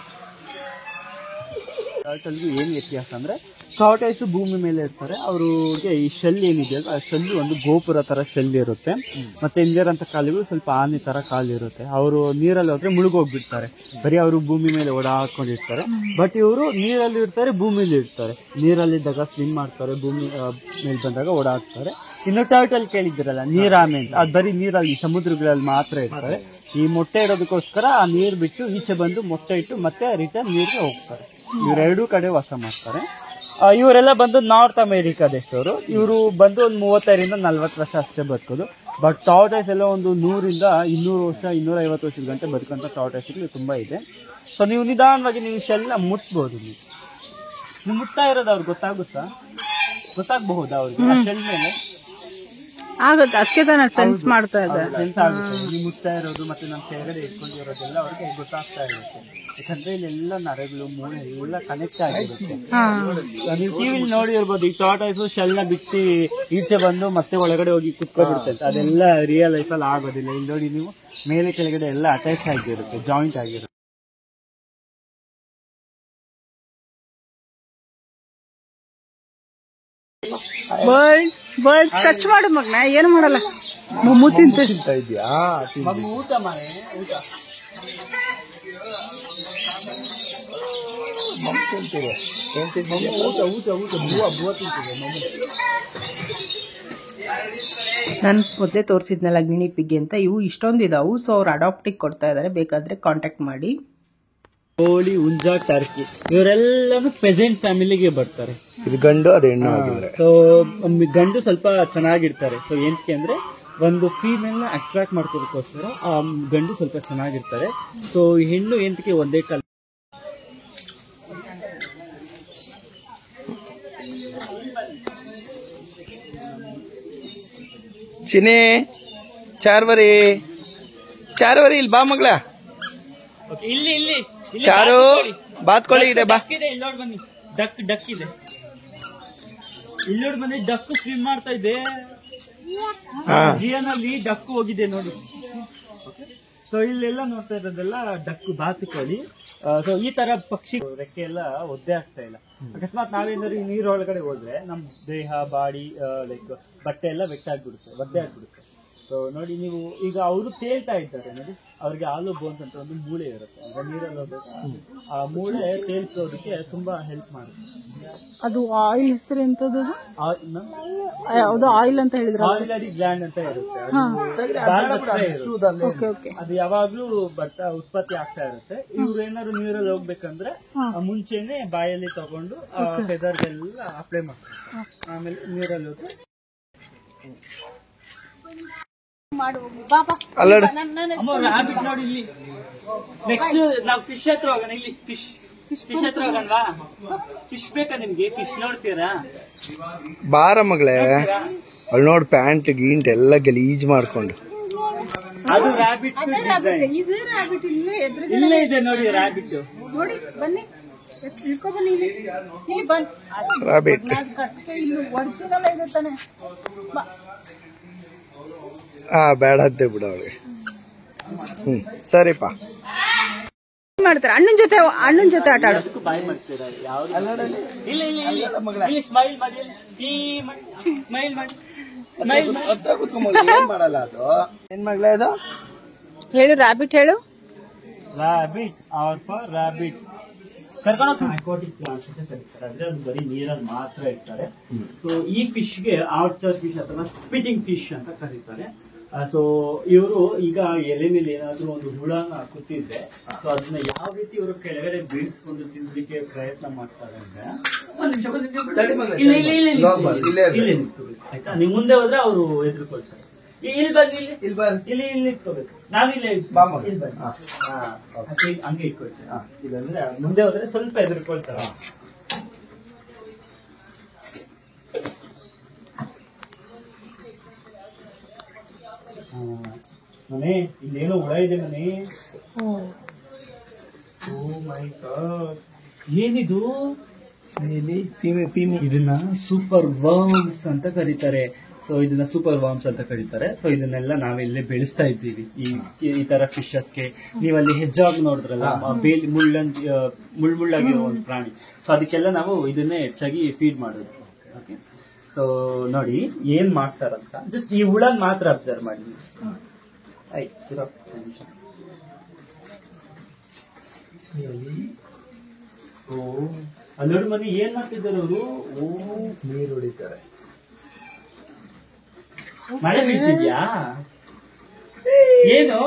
ಟಾರ್ಟಲ್ಗೂ ಏನು ವ್ಯತ್ಯಾಸ ಅಂದರೆ, ಟಾರ್ಟೈಸು ಭೂಮಿ ಮೇಲೆ ಇರ್ತಾರೆ, ಅವ್ರಿಗೆ ಈ ಶೆಲ್ ಏನಿದೆ ಆ ಶೆಲ್ಲು ಒಂದು ಗೋಪುರ ಥರ ಶೆಲ್ ಇರುತ್ತೆ. ಮತ್ತು ಇಲ್ಲಿರೋಂಥ ಕಾಲುಗಳು ಸ್ವಲ್ಪ ಆನೆ ಥರ ಕಾಲಿರುತ್ತೆ. ಅವರು ನೀರಲ್ಲಿ ಹೋದರೆ ಮುಳುಗೋಗ್ಬಿಡ್ತಾರೆ, ಬರೀ ಅವರು ಭೂಮಿ ಮೇಲೆ ಓಡಾಡ್ಕೊಂಡಿರ್ತಾರೆ. ಬಟ್ ಇವರು ನೀರಲ್ಲಿ ಇರ್ತಾರೆ, ಭೂಮಿಲಿ ಇರ್ತಾರೆ. ನೀರಲ್ಲಿದ್ದಾಗ ಸ್ವಿಮ್ ಮಾಡ್ತಾರೆ, ಭೂಮಿ ಮೇಲೆ ಬಂದಾಗ ಓಡಾಡ್ತಾರೆ. ಇನ್ನು ಟರ್ಟಲ್ ಕೇಳಿದ್ದೀರಲ್ಲ, ನೀರಾಮೆ ಅಂತ, ಅದು ಬರೀ ನೀರಲ್ಲಿ ಸಮುದ್ರಗಳಲ್ಲಿ ಮಾತ್ರ ಇರ್ತಾರೆ. ಈ ಮೊಟ್ಟೆ ಇಡೋದಕ್ಕೋಸ್ಕರ ಆ ನೀರು ಬಿಟ್ಟು ಈಚೆ ಬಂದು ಮೊಟ್ಟೆ ಇಟ್ಟು ಮತ್ತೆ ರಿಟರ್ನ್ ನೀರಿಗೆ ಹೋಗ್ತಾರೆ. ಇವರೆರಡೂ ಕಡೆ ವಾಸ ಮಾಡ್ತಾರೆ. ಇವರೆಲ್ಲ ಬಂದು ನಾರ್ತ್ ಅಮೇರಿಕಾ ದೇಶದವರು. ಇವರು ಬಂದು ಒಂದು 35 ರಿಂದ 40 ವರ್ಷ ಅಷ್ಟೇ ಬದುಕೋದು. ಬಟ್ ಟಾರ್ಟೈಸ್ ಎಲ್ಲ ಒಂದು 100 ರಿಂದ 200 ವರ್ಷ 250 ವರ್ಷದ ಗಂಟೆ ಬದುಕಂತ ಟಾರ್ಟೈಸ್ಗಳು ತುಂಬ ಇದೆ. ಸೊ ನೀವು ನಿಧಾನವಾಗಿ ನೀವು ಶೆಲ್ಲ ಮುಟ್ಬೋದು. ನೀವು ಮುಟ್ತಾ ಇರೋದು ಅವ್ರಿಗೆ ಗೊತ್ತಾಗಬಹುದಾ ಅವ್ರಿಗೆ ಶೆಲ್ ಮೇಲೆ? ಆಗುತ್ತೆ, ಅದಕ್ಕೆ ತಾನೇ ಸೆನ್ಸ್ ಮಾಡ್ತಾ ಇದೆ. ಸೆನ್ಸ್ ಆಗುತ್ತೆ, ನೀವು ಮುಟ್ತಾ ಇರೋದು ಮತ್ತೆ ನಮ್ಮ ಕೆಳಗಡೆ ಇಟ್ಕೊಂಡಿರೋದೆಲ್ಲ ಅವ್ರಿಗೆ ಗೊತ್ತಾಗ್ತಾ ಇರುತ್ತೆ. ಯಾಕಂದ್ರೆ ಇಲ್ಲೆಲ್ಲ ನರಗಳು ಮೂಳೆ ಎಲ್ಲ ಕನೆಕ್ಟ್ ಆಗಿರುತ್ತೆ. ನೀವು ಟಿವಿಲಿ ನೋಡಿರ್ಬೋದು, ಈ ಟಾರ್ಟೈಸು ಶೆಲ್ನ ಬಿಟ್ಟು ಈಚೆ ಬಂದು ಮತ್ತೆ ಒಳಗಡೆ ಹೋಗಿ ಕುತ್ಕೊಂಡ್ಬಿಡುತ್ತೆ ಅಂತ. ಅದೆಲ್ಲ ರಿಯಲ್ ಲೈಫಲ್ಲಿ ಆಗೋದಿಲ್ಲ. ಇಲ್ಲಿ ನೋಡಿ ನೀವು ಮೇಲೆ ಕೆಳಗಡೆ ಎಲ್ಲ ಅಟ್ಯಾಚ್ ಆಗಿರುತ್ತೆ, ಜಾಯಿಂಟ್ ಆಗಿರುತ್ತೆ. ಬರ್ಡ್ಸ್ ಟಚ್ ಮಾಡು ಮಗ್ನ, ಏನು ಮಾಡಲ್ಲ. ಮಮ್ಮು ತಿಂತಾ ಇದೆಯಾ? ಊಟ ಮಾಡಿ ಊಟ ಊಟ ಊಟ ಊಟ ಬೂವ ತಿಂತಿದೆ. ನಾನು ಮೊದಲೇ ತೋರಿಸಿದ್ನಲ್ಲ ಗಿಣಿ ಪಿಗ್ ಅಂತ, ಇವು ಇಷ್ಟೊಂದು ಇದಾವು. ಸೊ ಅವ್ರು ಅಡಾಪ್ಟಿಗೆ ಕೊಡ್ತಾ ಇದ್ದಾರೆ, ಬೇಕಾದ್ರೆ ಕಾಂಟ್ಯಾಕ್ಟ್ ಮಾಡಿ. ಕೋಳಿ, ಹುಂಜ, ಟರ್ಕಿ ಇವರೆಲ್ಲರೂ ಪೆಸೆಂಟ್ ಫ್ಯಾಮಿಲಿಗೆ ಬರ್ತಾರೆ. ಇದು ಗಂಡು, ಅದು ಹೆಣ್ಣು ಆಗಿದ್ರೆ. ಸೊ ಗಂಡು ಸ್ವಲ್ಪ ಚೆನ್ನಾಗಿರ್ತಾರೆ. ಸೊ ಏನಕ್ಕೆ ಅಂದ್ರೆ ಒಂದು ಫೀಮೇಲ್ ನ ಅಟ್ರಾಕ್ಟ್ ಮಾಡ್ಕೋದಕ್ಕೋಸ್ಕರ ಆ ಗಂಡು ಸ್ವಲ್ಪ ಚೆನ್ನಾಗಿರ್ತಾರೆ. ಸೊ ಹೆಣ್ಣು ಏನಕ್ಕೆ ಒಂದೇ ಕಾಲ. ಚಿನಿ ಚಾರ್ವರಿ ಇಲ್ಲಿ ಬಾ ಮಗಳ. ಇಲ್ಲಿ ಇಲ್ಲಿ ಚಾರು ಬಾತ್ಕೊಳ್ಳಿ ಇದೆ, ಬಾ. ಇಲ್ಲೋಡ್ ಬನ್ನಿ, ಡಕ್ ಇದೆ. ಇಲ್ಲೋಡ್ ಬನ್ನಿ, ಡಕ್ ಸ್ವಿಮ್ ಮಾಡ್ತಾ ಇದೆ. ಜಿಯನಲ್ಲಿ ಡಕ್ ಹೋಗಿದೆ ನೋಡಿ. ಸೊ ಇಲ್ಲೆಲ್ಲ ನೋಡ್ತಾ ಇರೋದೆಲ್ಲ ಡಕ್, ಬಾತುಕೋಳಿ. ಸೊ ಈ ತರ ಪಕ್ಷಿ ರೆಕ್ಕೆ ಎಲ್ಲ ಒದ್ದೆ ಆಗ್ತಾ ಇಲ್ಲ. ಅಕಸ್ಮಾತ್ ನಾವೇನಾದ್ರು ಈ ನೀರೊಳಗಡೆ ಹೋದ್ರೆ ನಮ್ ದೇಹ, ಬಾಡಿ, ಲೈಕ್ ಬಟ್ಟೆ ಎಲ್ಲ ಒದ್ದೆ ಆಗ್ಬಿಡುತ್ತೆ. ಸೊ ನೋಡಿ, ನೀವು ಈಗ ಅವರು ತೇಲ್ತಾ ಇದ್ದಾರೆ ನೋಡಿ, ಅವ್ರಿಗೆ ಆಲೂ ಬೋನ್ಸ್ ಅಂತ ಒಂದು ಮೂಳೆ ಇರುತ್ತೆ. ನೀರಲ್ಲಿ ಹೋದಾಗ ಆ ಮೂಳೆ ತೇಲ್ಸೋದಕ್ಕೆ ತುಂಬಾ ಹೆಲ್ಪ್ ಮಾಡುತ್ತೆ. ಅದು ಆಯಿಲ್ ಹೆಸರು ಎಂತದ್ದು? ಯಾವ್ದು ಆಯಿಲ್ ಅಂತ ಹೇಳಿದ್ರೆ ಆಯಿಲರಿ ಗ್ಲ್ಯಾಂಡ್ ಅಂತ ಇರುತ್ತೆ. ಅದು ಯಾವಾಗ್ಲೂ ಉತ್ಪತ್ತಿ ಆಗ್ತಾ ಇರುತ್ತೆ. ಇವ್ರು ಏನಾದ್ರು ನೀರಲ್ಲಿ ಹೋಗ್ಬೇಕಂದ್ರೆ ಮುಂಚೆನೆ ಬಾಯಲ್ಲಿ ತಗೊಂಡು ಫೆದರ್ ಎಲ್ಲ ಅಪ್ಲೈ ಮಾಡ್ತಾರೆ. ಆಮೇಲೆ ನೀರಲ್ಲಿ ಹೋಗಿ ರಾಬಿಟ್ ನೋಡಿ. ಇಲ್ಲಿ ನೆಕ್ಸ್ಟ್ ನಾವು ಫಿಶ್ ಹತ್ರ ಹೋಗೋಣ. ಇಲ್ಲಿ ಫಿಶ್ ಹತ್ರ ಹೋಗಲ್ವಾ? ಫಿಶ್ ಬೇಕಾ ನಿಮ್ಗೆ? ಫಿಶ್ ನೋಡ್ತೀರಾ? ಬಾರ ಮಗಳೇ, ಅಲ್ಲಿ ನೋಡ್ ಪ್ಯಾಂಟ್ ಗೀಂಟ್ ಎಲ್ಲ ಗಲೀಜ್ ಮಾಡ್ಕೊಂಡು. ಅದು ರಾಬಿಟ್ ಇಲ್ಲೇ ಇದೆ ನೋಡಿ. ರಾಬಿಟ್ ರಾಬಿಟ್ ಬೇಡ ಅಂತೆ ಬಿಡ ಅವಳಿಗೆ. ಸರಿಪಾ, ಮಾಡ್ತಾರೆ. ಅಣ್ಣನ ಜೊತೆ ಆಟ ಆಡೋದಕ್ಕೂ ಬಾಯ್ ಮಾಡ್ತೀರಾ? ಇಲ್ಲಿ ಸ್ಮೈಲ್ ಮಾಡಿ, ಸ್ಮೈಲ್ ಮಾಡಿ, ಸ್ಮೈಲ್ ಮಾಡಲ್ಲ. ಅದು ಏನ್ ಮಗಳೇ ಅದು? ಹೇಳು, ರಾಬಿಟ್ ಹೇಳು. Rabbit R for rabbit. ಕರ್ಕೊಂಡು ಅಕ್ವಾಟಿಕ್ ಪ್ಲಾಂಟ್ಸ್ ಅಂತ ಕರೀತಾರೆ. ಅಂದ್ರೆ ಅದು ಬರೀ ನೀರಲ್ಲಿ ಮಾತ್ರ ಇರ್ತಾರೆ. ಸೊ ಈ ಫಿಶ್ಗೆ ಆರ್ಚರ್ ಫಿಶ್ ಅಥವಾ ಸ್ಪಿಟಿಂಗ್ ಫಿಶ್ ಅಂತ ಕರೀತಾರೆ. ಸೊ ಇವರು ಈಗ ಎಲೆ ಮೇಲೆ ಏನಾದ್ರು ಒಂದು ಹುಳನ ಕೂತಿದ್ರೆ, ಸೊ ಅದನ್ನ ಯಾವ ರೀತಿ ಇವರು ಕೆಳಗಡೆ ಬೀಳಿಸ್ಕೊಂಡು ತಿನ್ನಲಿಕ್ಕೆ ಪ್ರಯತ್ನ ಮಾಡ್ತಾರೆ ಅಂದ್ರೆ, ಆಯ್ತಾ, ನೀವು ಮುಂದೆ ಹೋದ್ರೆ ಅವರು ಎದುರ್ಕೊಳ್ತಾರೆ. ಇಲ್ಲಿ ಇಟ್ಕೋಬೇಕು. ನಾವಿಲ್ಲೇ ಹಂಗೆ ಇಟ್ಕೊಳ್ತೀವಿ. ಇಲ್ಲಂದ್ರೆ ಮುಂದೆ ಹೋದ್ರೆ ಸ್ವಲ್ಪ ಎದುರ್ಕೊಳ್ತಾರೆ. ಮನೆ ಇಲ್ಲೇನೋ ಹುಳ ಇದೆ ಮನೆ. ಓ ಮೈ ಗಾಡ್, ಏನಿದು? ಇದನ್ನ ಸೂಪರ್ ವರ್ಮ್ಸ್ ಅಂತ ಕರೀತಾರೆ. ಸೊ ಇದನ್ನ ಸೂಪರ್ ವಾರ್ಮ್ಸ್ ಅಂತ ಕರೀತಾರೆ. ಸೊ ಇದನ್ನೆಲ್ಲ ನಾವೆಲ್ಲೇ ಬೆಳೆಸ್ತಾ ಇದ್ದೀವಿ ಈ ತರ ಫಿಶಸ್ಗೆ. ನೀವಲ್ಲಿ ಹೆಜ್ಜಾಗ್ ನೋಡಿದ್ರಲ್ಲ, ಬೇಲಿ ಮುಳ್ಳಾಗಿರೋ ಒಂದು ಪ್ರಾಣಿ. ಸೊ ಅದಕ್ಕೆಲ್ಲ ನಾವು ಇದನ್ನೇ ಹೆಚ್ಚಾಗಿ ಫೀಡ್ ಮಾಡೋದು. ಓಕೆ, ಸೊ ನೋಡಿ ಏನ್ ಮಾಡ್ತಾರಂತ ಜಸ್ಟ್ ಈ ಹುಳನ್ ಮಾತ್ರ ಅಬ್ಸರ್ವ್ ಮಾಡಿ. ಅಲ್ಲಿ ಮನೆ ಏನ್ ಮಾಡ್ತಿದ್ದಾರೆ ಅವರು? ನೀರು ಹೊಡಿತಾರೆ. ಮಳೆ ಬೀಳ್ತಿದ್ಯಾ? ಏನು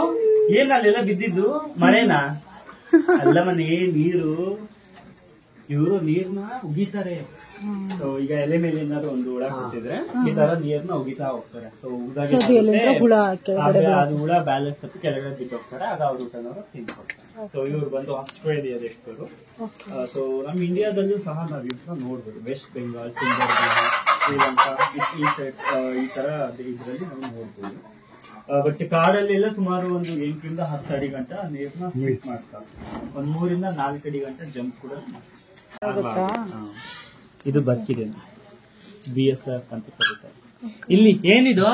ಅಲ್ಲೆಲ್ಲ ಬಿದ್ದಿದ್ದು ಮಳೆನಾ? ಅಲ್ಲ ಮನೆ, ನೀರು. ಇವರು ನೀರ್ನ ಉಗಿತಾರೆ. ಸೊ ಈಗ ಎಲೆ ಮೇಲೆ ಏನಾದ್ರು ಒಂದು ಹುಳ ಕೊಟ್ಟಿದ್ರೆ ಈ ತರ ನೀರ್ನ ಉಗಿತಾ ಹೋಗ್ತಾರೆ. ಸೊ ಅದು ಹುಳ ಬ್ಯಾಲೆನ್ಸ್ ತಪ್ಪಿ ಕೆಳಗಡೆ ಬಿದ್ದೋಗ್ತಾರೆ. ಆಗ ಅವ್ರ ಊಟನವರು ತಿನ್ಕೊಡ್ತಾರೆ. ಸೊ ಇವ್ರು ಬಂದು ಆಸ್ಟ್ರೇಲಿಯಾದವರು. ಸೊ ನಮ್ಮ ಇಂಡಿಯಾದಲ್ಲೂ ಸಹ ನಾವು ಇವ್ರನ್ನ ನೋಡ್ಬೋದು. ವೆಸ್ಟ್ ಬೆಂಗಾಲ್, ಸಿಂಗಾಪುರ್, ಶ್ರೀಲಂಕಾ, ಈ ಸೈಡ್ ಈ ತರ ಇದರಲ್ಲಿ ನಾವು ನೋಡ್ಬೋದು. ಬಟ್ ಕಾಡಲ್ಲೆಲ್ಲ ಸುಮಾರು ಒಂದು 8 ರಿಂದ 10 ಅಡಿ ಗಂಟ ನೀರ್ನ ಸ್ಪ್ಲಿಟ್ ಮಾಡ್ತಾರೆ. 3 ರಿಂದ 4 ಅಡಿ ಗಂಟ ಜಂಪ್ ಕೂಡ ಮಾಡ್ತಾರೆ. ಇದು ಬದುಕಿದೆ, BSF ಅಂತ ಕರೀತಾರೆ. ಇಲ್ಲಿ ಏನಿದು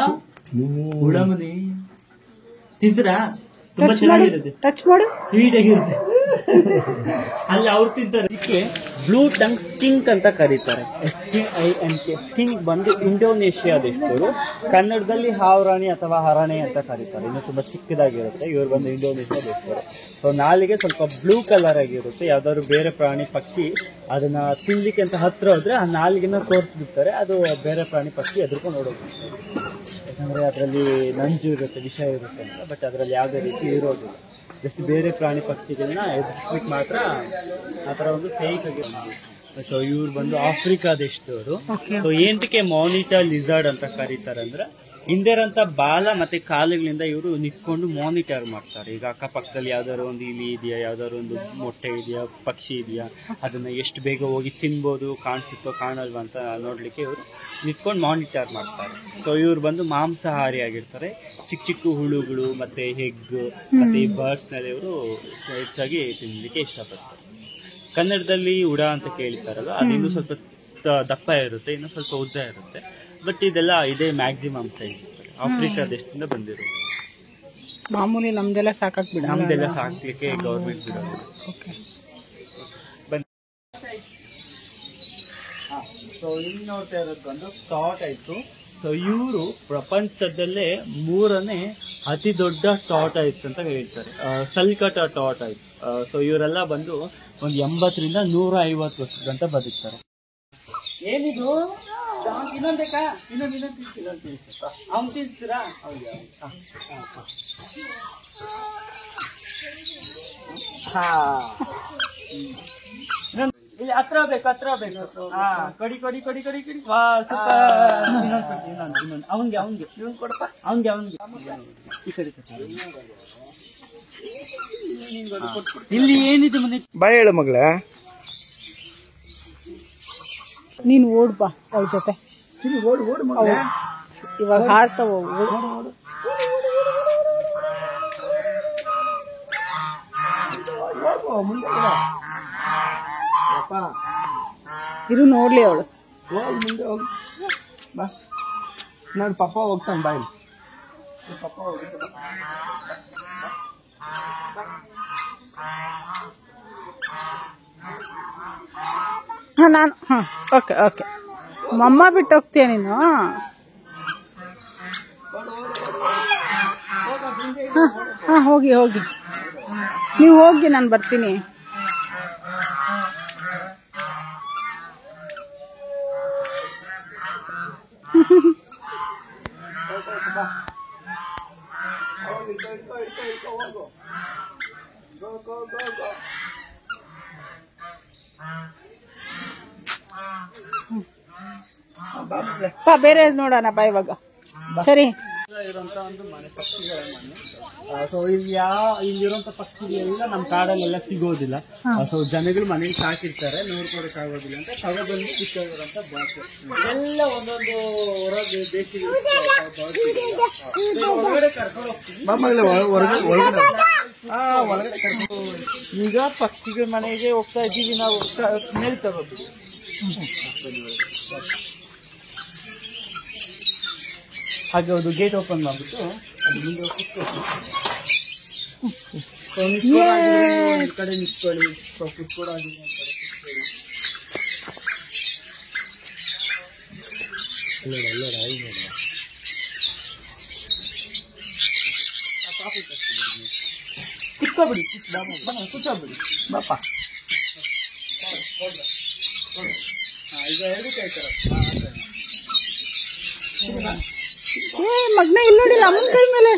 ಹುಳ ಮನೆ ತಿಂತೀರಾ? ತುಂಬಾ ಚೆನ್ನಾಗಿರುತ್ತೆ, ಟಚ್ ಮಾಡು, ಸ್ವೀಟ್ ಆಗಿರುತ್ತೆ. ಅಲ್ಲಿ ಅವ್ರು ತಿಂತಾರೆ. ಇದಕ್ಕೆ ಬ್ಲೂ ಟಂಗ್ ಸ್ಕಿಂಕ್ ಅಂತ ಕರೀತಾರೆ. SKINK. ಸ್ಕಿಂಕ್ ಬಂದು ಇಂಡೋನೇಷ್ಯಾದವರು, ಕನ್ನಡದಲ್ಲಿ ಹಾವರಾಣಿ ಅಥವಾ ಹರಣೆ ಅಂತ ಕರೀತಾರೆ. ಇನ್ನು ತುಂಬಾ ಚಿಕ್ಕದಾಗಿರುತ್ತೆ. ಇವ್ರು ಬಂದು ಇಂಡೋನೇಷ್ಯಾದವರು. ಸೊ ನಾಲಿಗೆ ಸ್ವಲ್ಪ ಬ್ಲೂ ಕಲರ್ ಆಗಿರುತ್ತೆ. ಯಾವ್ದಾದ್ರು ಬೇರೆ ಪ್ರಾಣಿ ಪಕ್ಷಿ ಅದನ್ನ ತಿನ್ಲಿಕ್ಕೆ ಅಂತ ಹತ್ರ ಹೋದ್ರೆ ಆ ನಾಲಿಗೆನ ತೋರಿಸ್ಬಿಡ್ತಾರೆ. ಅದು ಬೇರೆ ಪ್ರಾಣಿ ಪಕ್ಷಿ ಎದುರ್ಕೊಂಡು ನೋಡೋಗುತ್ತೆ. ಯಾಕಂದ್ರೆ ಅದರಲ್ಲಿ ನಂಜು ಇರುತ್ತೆ, ವಿಷ ಇರುತ್ತೆ ಅಂತ. ಬಟ್ ಅದರಲ್ಲಿ ಯಾವುದೇ ರೀತಿ ಇರೋದಿಲ್ಲ. ಜಸ್ಟ್ ಬೇರೆ ಪ್ರಾಣಿ ಪಕ್ಷಿಗಳನ್ನ ಎದುರಿಸ್ಲಿಕ್ಕೆ ಮಾತ್ರ ಆ ಥರ ಒಂದು ಫೇಕ್ ಆಗಿರೋದು. ಸೊ ಇವ್ರು ಬಂದು ಆಫ್ರಿಕಾ ದೇಶದವರು. ಸೊ ಏನಕ್ಕೆ ಮಾನಿಟರ್ ಲಿಸರ್ಡ್ ಅಂತ ಕರೀತಾರೆ ಅಂದ್ರೆ, ಹಿಂದಿರಂತ ಬಾಲ ಮತ್ತೆ ಕಾಲುಗಳಿಂದ ಇವರು ನಿಂತ್ಕೊಂಡು ಮಾನಿಟರ್ ಮಾಡ್ತಾರೆ. ಈಗ ಅಕ್ಕಪಕ್ಕದಲ್ಲಿ ಯಾವ್ದಾದ್ರು ಒಂದು ಇಲಿ ಇದೆಯಾ, ಯಾವ್ದಾದ್ರು ಒಂದು ಮೊಟ್ಟೆ ಇದೆಯಾ, ಪಕ್ಷಿ ಇದೆಯಾ, ಅದನ್ನ ಎಷ್ಟು ಬೇಗ ಹೋಗಿ ತಿನ್ಬೋದು, ಕಾಣಿಸುತ್ತೋ ಕಾಣಲ್ವಾ ಅಂತ ನೋಡ್ಲಿಕ್ಕೆ ಇವರು ನಿಂತ್ಕೊಂಡು ಮಾನಿಟರ್ ಮಾಡ್ತಾರೆ. ಸೊ ಇವ್ರು ಬಂದು ಮಾಂಸಾಹಾರಿ ಆಗಿರ್ತಾರೆ. ಚಿಕ್ಕ ಚಿಕ್ಕ ಹುಳುಗಳು ಮತ್ತೆ ಹೆಗ್ ಮತ್ತೆ ಈ ಬರ್ಡ್ಸ್ ನಲ್ಲಿ ಇವರು ಹೆಚ್ಚಾಗಿ ತಿನ್ಲಿಕ್ಕೆ ಇಷ್ಟಪಡ್ತಾರೆ. ಕನ್ನಡದಲ್ಲಿ ಉಡ ಅಂತ ಕೇಳ್ತಾರಲ್ಲ, ಅದು ಇನ್ನೂ ಸ್ವಲ್ಪ ದಪ್ಪ ಇರುತ್ತೆ, ಇನ್ನೂ ಸ್ವಲ್ಪ ಉದ್ದ ಇರುತ್ತೆ. ಬಟ್ ಇದೆಲ್ಲ ಇದೇ ಮ್ಯಾಕ್ಸಿಮಮ್ ಸೈಜ್. ಆಫ್ರಿಕಾ ದೇಶದಿಂದ ಬಂದಿರೋದು. ಮಾಮೂಲಿ ನಮ್ದೆಲ್ಲ ಸಾಕಾಕ್ ಬಿಡ, ನಮ್ದೆಲ್ಲ ಸಾಕ್ಲಿಕ್ಕೆ ಗೌರ್ಮೆಂಟ್ ಬಿಡೋದು. ಸೊ ಇಲ್ಲಿ ನೋಡ್ತಾ ಇರೋದು ಬಂದು ಟಾರ್ಟಾಯ್ಸು. ಸೊ ಇವರು ಪ್ರಪಂಚದಲ್ಲೇ 3ನೇ ಅತಿ ದೊಡ್ಡ ಟಾರ್ಟಾಯ್ಸ್ ಅಂತ ಹೇಳ್ತಾರೆ, ಸಲ್ಕಟ ಟಾರ್ಟಾಯ್ಸ್. ಸೊ ಇವರೆಲ್ಲ ಬಂದು ಒಂದು 80ರಿಂದ 150 ವರ್ಷದಂತ ಬದುಕ್ತಾರೆ. ಏನಿದು ಇನ್ನೊಂದು ಬೇಕಾ? ಇನ್ನೊಂದು ಅವ್ನು ತಿನ್ಸ್ತೀರಾ? ಇಲ್ಲಿ ಹತ್ರ ಬೇಕು. ಹಾ, ಕಡಿ. ವಾ, ಸೂಪರ್. ಇನ್ನೊಂದು ಅವನ್ಗೆ ಇವನ್ ಕೊಡಪ್ಪ. ಅವನ್ಗೆ ಈ ಕಡೆ ಇಲ್ಲಿ ಏನಿದೆ ಮನೆ. ಬಾಯ್ ಹೇಳು ಮಗಳೇ. ನೀನ್ ಓಡ್ ಬಾ ಅವ್ರ ಜೊತೆ. ಇವಾಗ ಹಾರ್ತಾವ. ಇರು ನೋಡ್ಲಿ ಅವಳು. ಮುಂದೆ ಹೋಗಿ ಬಾ. ನಾನು ಪಪ್ಪ ಹೋಗ್ತಾನೆ ಬಾಯ್. ಪಪ್ಪ ನಾನು ಓಕೆ. ಮಮ್ಮ ಬಿಟ್ಟು ಹೋಗ್ತೀಯ ನೀನು? ಹೋಗಿ ನೀವು ಹೋಗಿ, ನಾನು ಬರ್ತೀನಿ. ಬೇರೆ ನೋಡೋಣ ಬಾ ಇವಾಗ. ಸರಿ. ಇರುವಂತ ಒಂದು ಮನೆ, ಪಕ್ಷಿಗಳ ಮನೆ. ಸೊ ಇಲ್ಲಿರುವಂತ ಪಕ್ಷಿಗಳೆಲ್ಲ ನಮ್ಮ ಕಾಡಲ್ಲೆಲ್ಲ ಸಿಗೋದಿಲ್ಲ. ಸೊ ಜನಗಳು ಮನೇಲಿ ಸಾಕಿರ್ತಾರೆ, ನೋಡ್ಕೊಳಕ್ಕಾಗೋದಿಲ್ಲ ಅಂತ ತಗೊಬಂದು ಸಿಕ್ಕಿರುವಂತ ಬಾಸ್ ಎಲ್ಲ ಒಂದೊಂದು ಹೊರಗೆ ದೇಶಿ ಹೊರಗಡೆ ಕರ್ಕೊಂಡು ಹೋಗ್ತೀವಿ. ಈಗ ಪಕ್ಷಿಗಳ ಮನೆಗೆ ಹೋಗ್ತಾ ಇದ್ದೀವಿ ನಾವು. ಮೇಲೆ ತಗೋತೀವಿ. ಹಾಗೆ ಒಂದು ಗೇಟ್ ಓಪನ್ ಮಾಡ್ಬಿಟ್ಟು ಅದು ಮುಂದೆ ಕಡೆ ನಿಂತ್ಕೊಳ್ಳಿ. ಕೂತ್ಕೊಬಿಡಿ ಬಾಪ. ಈಗ ಹೇಳಕ್ಕೆ ಮಗ್ನ ಇಲ್ಲಿ ನೋಡಿಲ್ಲ ಅಮ್ಮನ ಕೈ ಮೇಲೆ.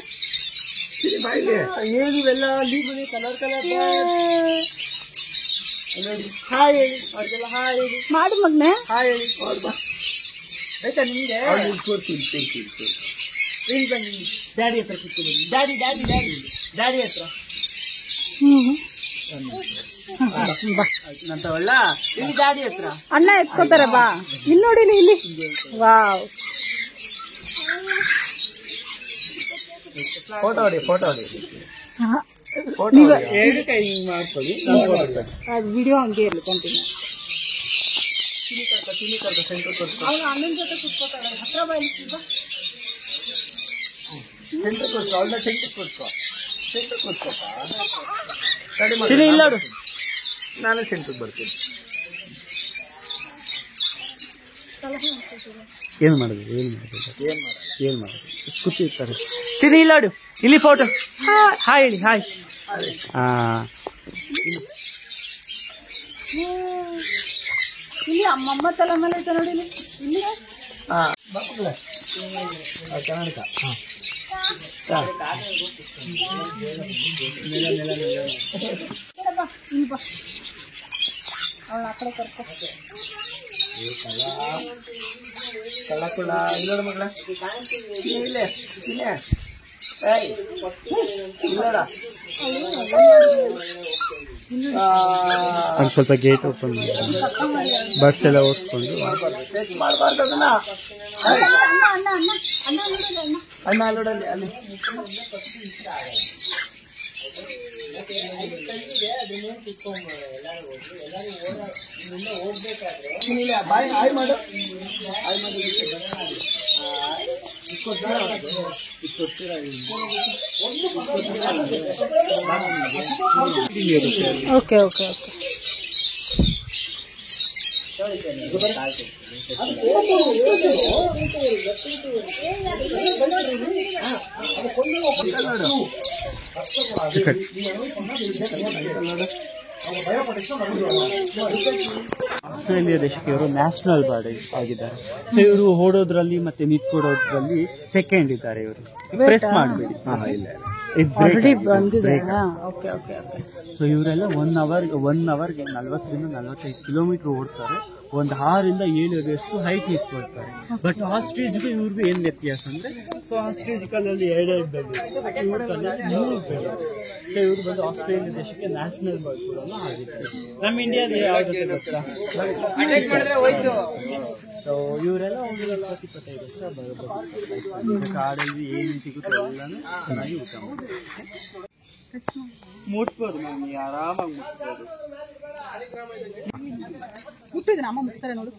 ಏನಿವೆಲ್ಲ ಅಲ್ಲಿ ಬನ್ನಿ, ಕಲರ್ ನೋಡಿ. ಹಾಯ್ ಹೇಳಿ ಅವ್ರಿಗೆಲ್ಲ, ಹಾಯ್ ಹೇಳಿ. ಮಾಡು ಮಗ್ನೆ, ಹಾಯ್ ಹೇಳಿ. ಆಯ್ತಾ ನಿಮ್ಗೆ? ಇಲ್ಲಿ ಬನ್ನಿ, ಡ್ಯಾಡಿ ಹತ್ರ ಕೂತ್ಕೊಂಡು ಬನ್ನಿ. ಡ್ಯಾಡಿ ಹತ್ರ ನಂತವಲ್ಲ, ಇಲ್ಲಿ ಡ್ಯಾಡಿ ಹತ್ರ ಅಣ್ಣ ಎತ್ಕೋತಾರೆ. ಬಾ ಇಲ್ಲಿ ನೋಡಿ, ಇಲ್ಲಿ. ವಾವ್, ಫೋಟೋ ಹೊಡಿ. ಎರಡು ಕೈ ಮಾಡ್ಕೊಳ್ಳಿ. ವಿಡಿಯೋ ಹಂಗೆ ಇರಲಿ ಕಂಟಿನ್ಯೂ. ಸೆಂಟರ್ ಕೊಡ್ಕೊ. ಅವನು ಅಣ್ಣನ ಜೊತೆ ಕೂತ್ಕೋತಾಳೆ. ಹತ್ರ ಬಾ, ಸೆಂಟರ್ ಕೊಡ್ಕೊ. ಅವಳ ಸೆಂಟರ್ ಕೊಡ್ಕೊ. ಚಿನಿ ಇಲ್ಲ ನೋಡು, ನಾನೇ ಸೆಂಟ್ರಿಗೆ ಬರ್ತೀನಿ. ಏನು ಮಾಡೋದು ಕೂತಿರ್ತಾರೆ. ಚಿನಿ ಇಲ್ಲ ನೋಡು, ಇಲ್ಲಿ ಫೋಟೋ ಹಾಯ್ ಹೇಳಿ, ಹಾಯ್. ಇಲ್ಲಿ ಅಮ್ಮಮ್ಮ ತಲೆ ಮೇಲೆ ಐತೆ ನೋಡಿ ಇಲ್ಲಿ. ಕರ್ನಾಟಕ. ಅವಳ ಆ ಕಡೆ ಕರ್ಕೊ. ಕಳ್ಳ ಇಲ್ಲೋಡ ಮಗಳ, ಇಲ್ಲೇ ಸ್ವಲ್ಪ ಗೇಟ್ ಓಪನ್ ಬಸ್ ಎಲ್ಲ ಓಡಿಸ್ಕೊಂಡು ಅಣ್ಣ ಅಲ್ಲೋಡಲ್ಲಿ ಅಲ್ಲಿ ಬಾಯ್ ಹಾಯ್ ಮಾಡು. Okay okay okay. ಆಸ್ಟ್ರೇಲಿಯಾ ದೇಶಕ್ಕೆ ಇವರು ನ್ಯಾಷನಲ್ ಬರ್ಡ್ ಆಗಿದ್ದಾರೆ. ಸೊ ಇವರು ಓಡೋದ್ರಲ್ಲಿ ಮತ್ತೆ ನಿಂತ್ಕೊಡೋದ್ರಲ್ಲಿ ಸೆಕೆಂಡ್ ಇದ್ದಾರೆ. ಇವರು ಪ್ರೆಸ್ ಮಾಡಬೇಡಿ, ಸೊ ಇವರೆಲ್ಲ 1 ಅವರ್ಗೆ 40-45 ಕಿಲೋಮೀಟರ್ ಓಡ್ತಾರೆ. ಒಂದು 6-7 ಅಡಿಯಷ್ಟು ಹೈಟ್ ನಿಂತ್ಕೊಳ್ತಾರೆ. ಬಟ್ ಆಸ್ಟ್ರೇಜ್ಗೂ ಇವ್ರಿಗೂ ಏನು ವ್ಯತ್ಯಾಸ ಅಂದ್ರೆ, ಸೊ ಆಸ್ಟ್ರೇಜ್ ಕಾಲಲ್ಲಿ 2 ಬೆಲೆ, ಇವ್ರ ಕಾಲಲ್ಲಿ 3 ಬೆಲೆ. ಸೊ ಇವ್ರು ಬಂದು ಆಸ್ಟ್ರೇಲಿಯಾ ದೇಶಕ್ಕೆ ನ್ಯಾಷನಲ್ ಬರ್ಡ್ ಕೂಡ ಆಗಿದ್ದಾರೆ. ನಮ್ಮ ಇಂಡಿಯಾದ ಯಾವ್ದು ಗೊತ್ತಾ? ಸೊ ಇವರೆಲ್ಲ 1-25 ವರ್ಷ ಬರಬೇಕು. ಕಾಡಲ್ಲಿ ಏನು ಸಿಗುತ್ತೆ ಎಲ್ಲಾನು ಚೆನ್ನಾಗಿ ಊಟ ಮುಟ್ಬೋದು. ನಮ್ಗೆ ಆರಾಮಾಗಿ ಮುಟ್ಬೋದು. ಮುಟ್ಟಿದ್ರೆ ಅಮ್ಮ ಮುಟ್ತಾರೆ ನೋಡು.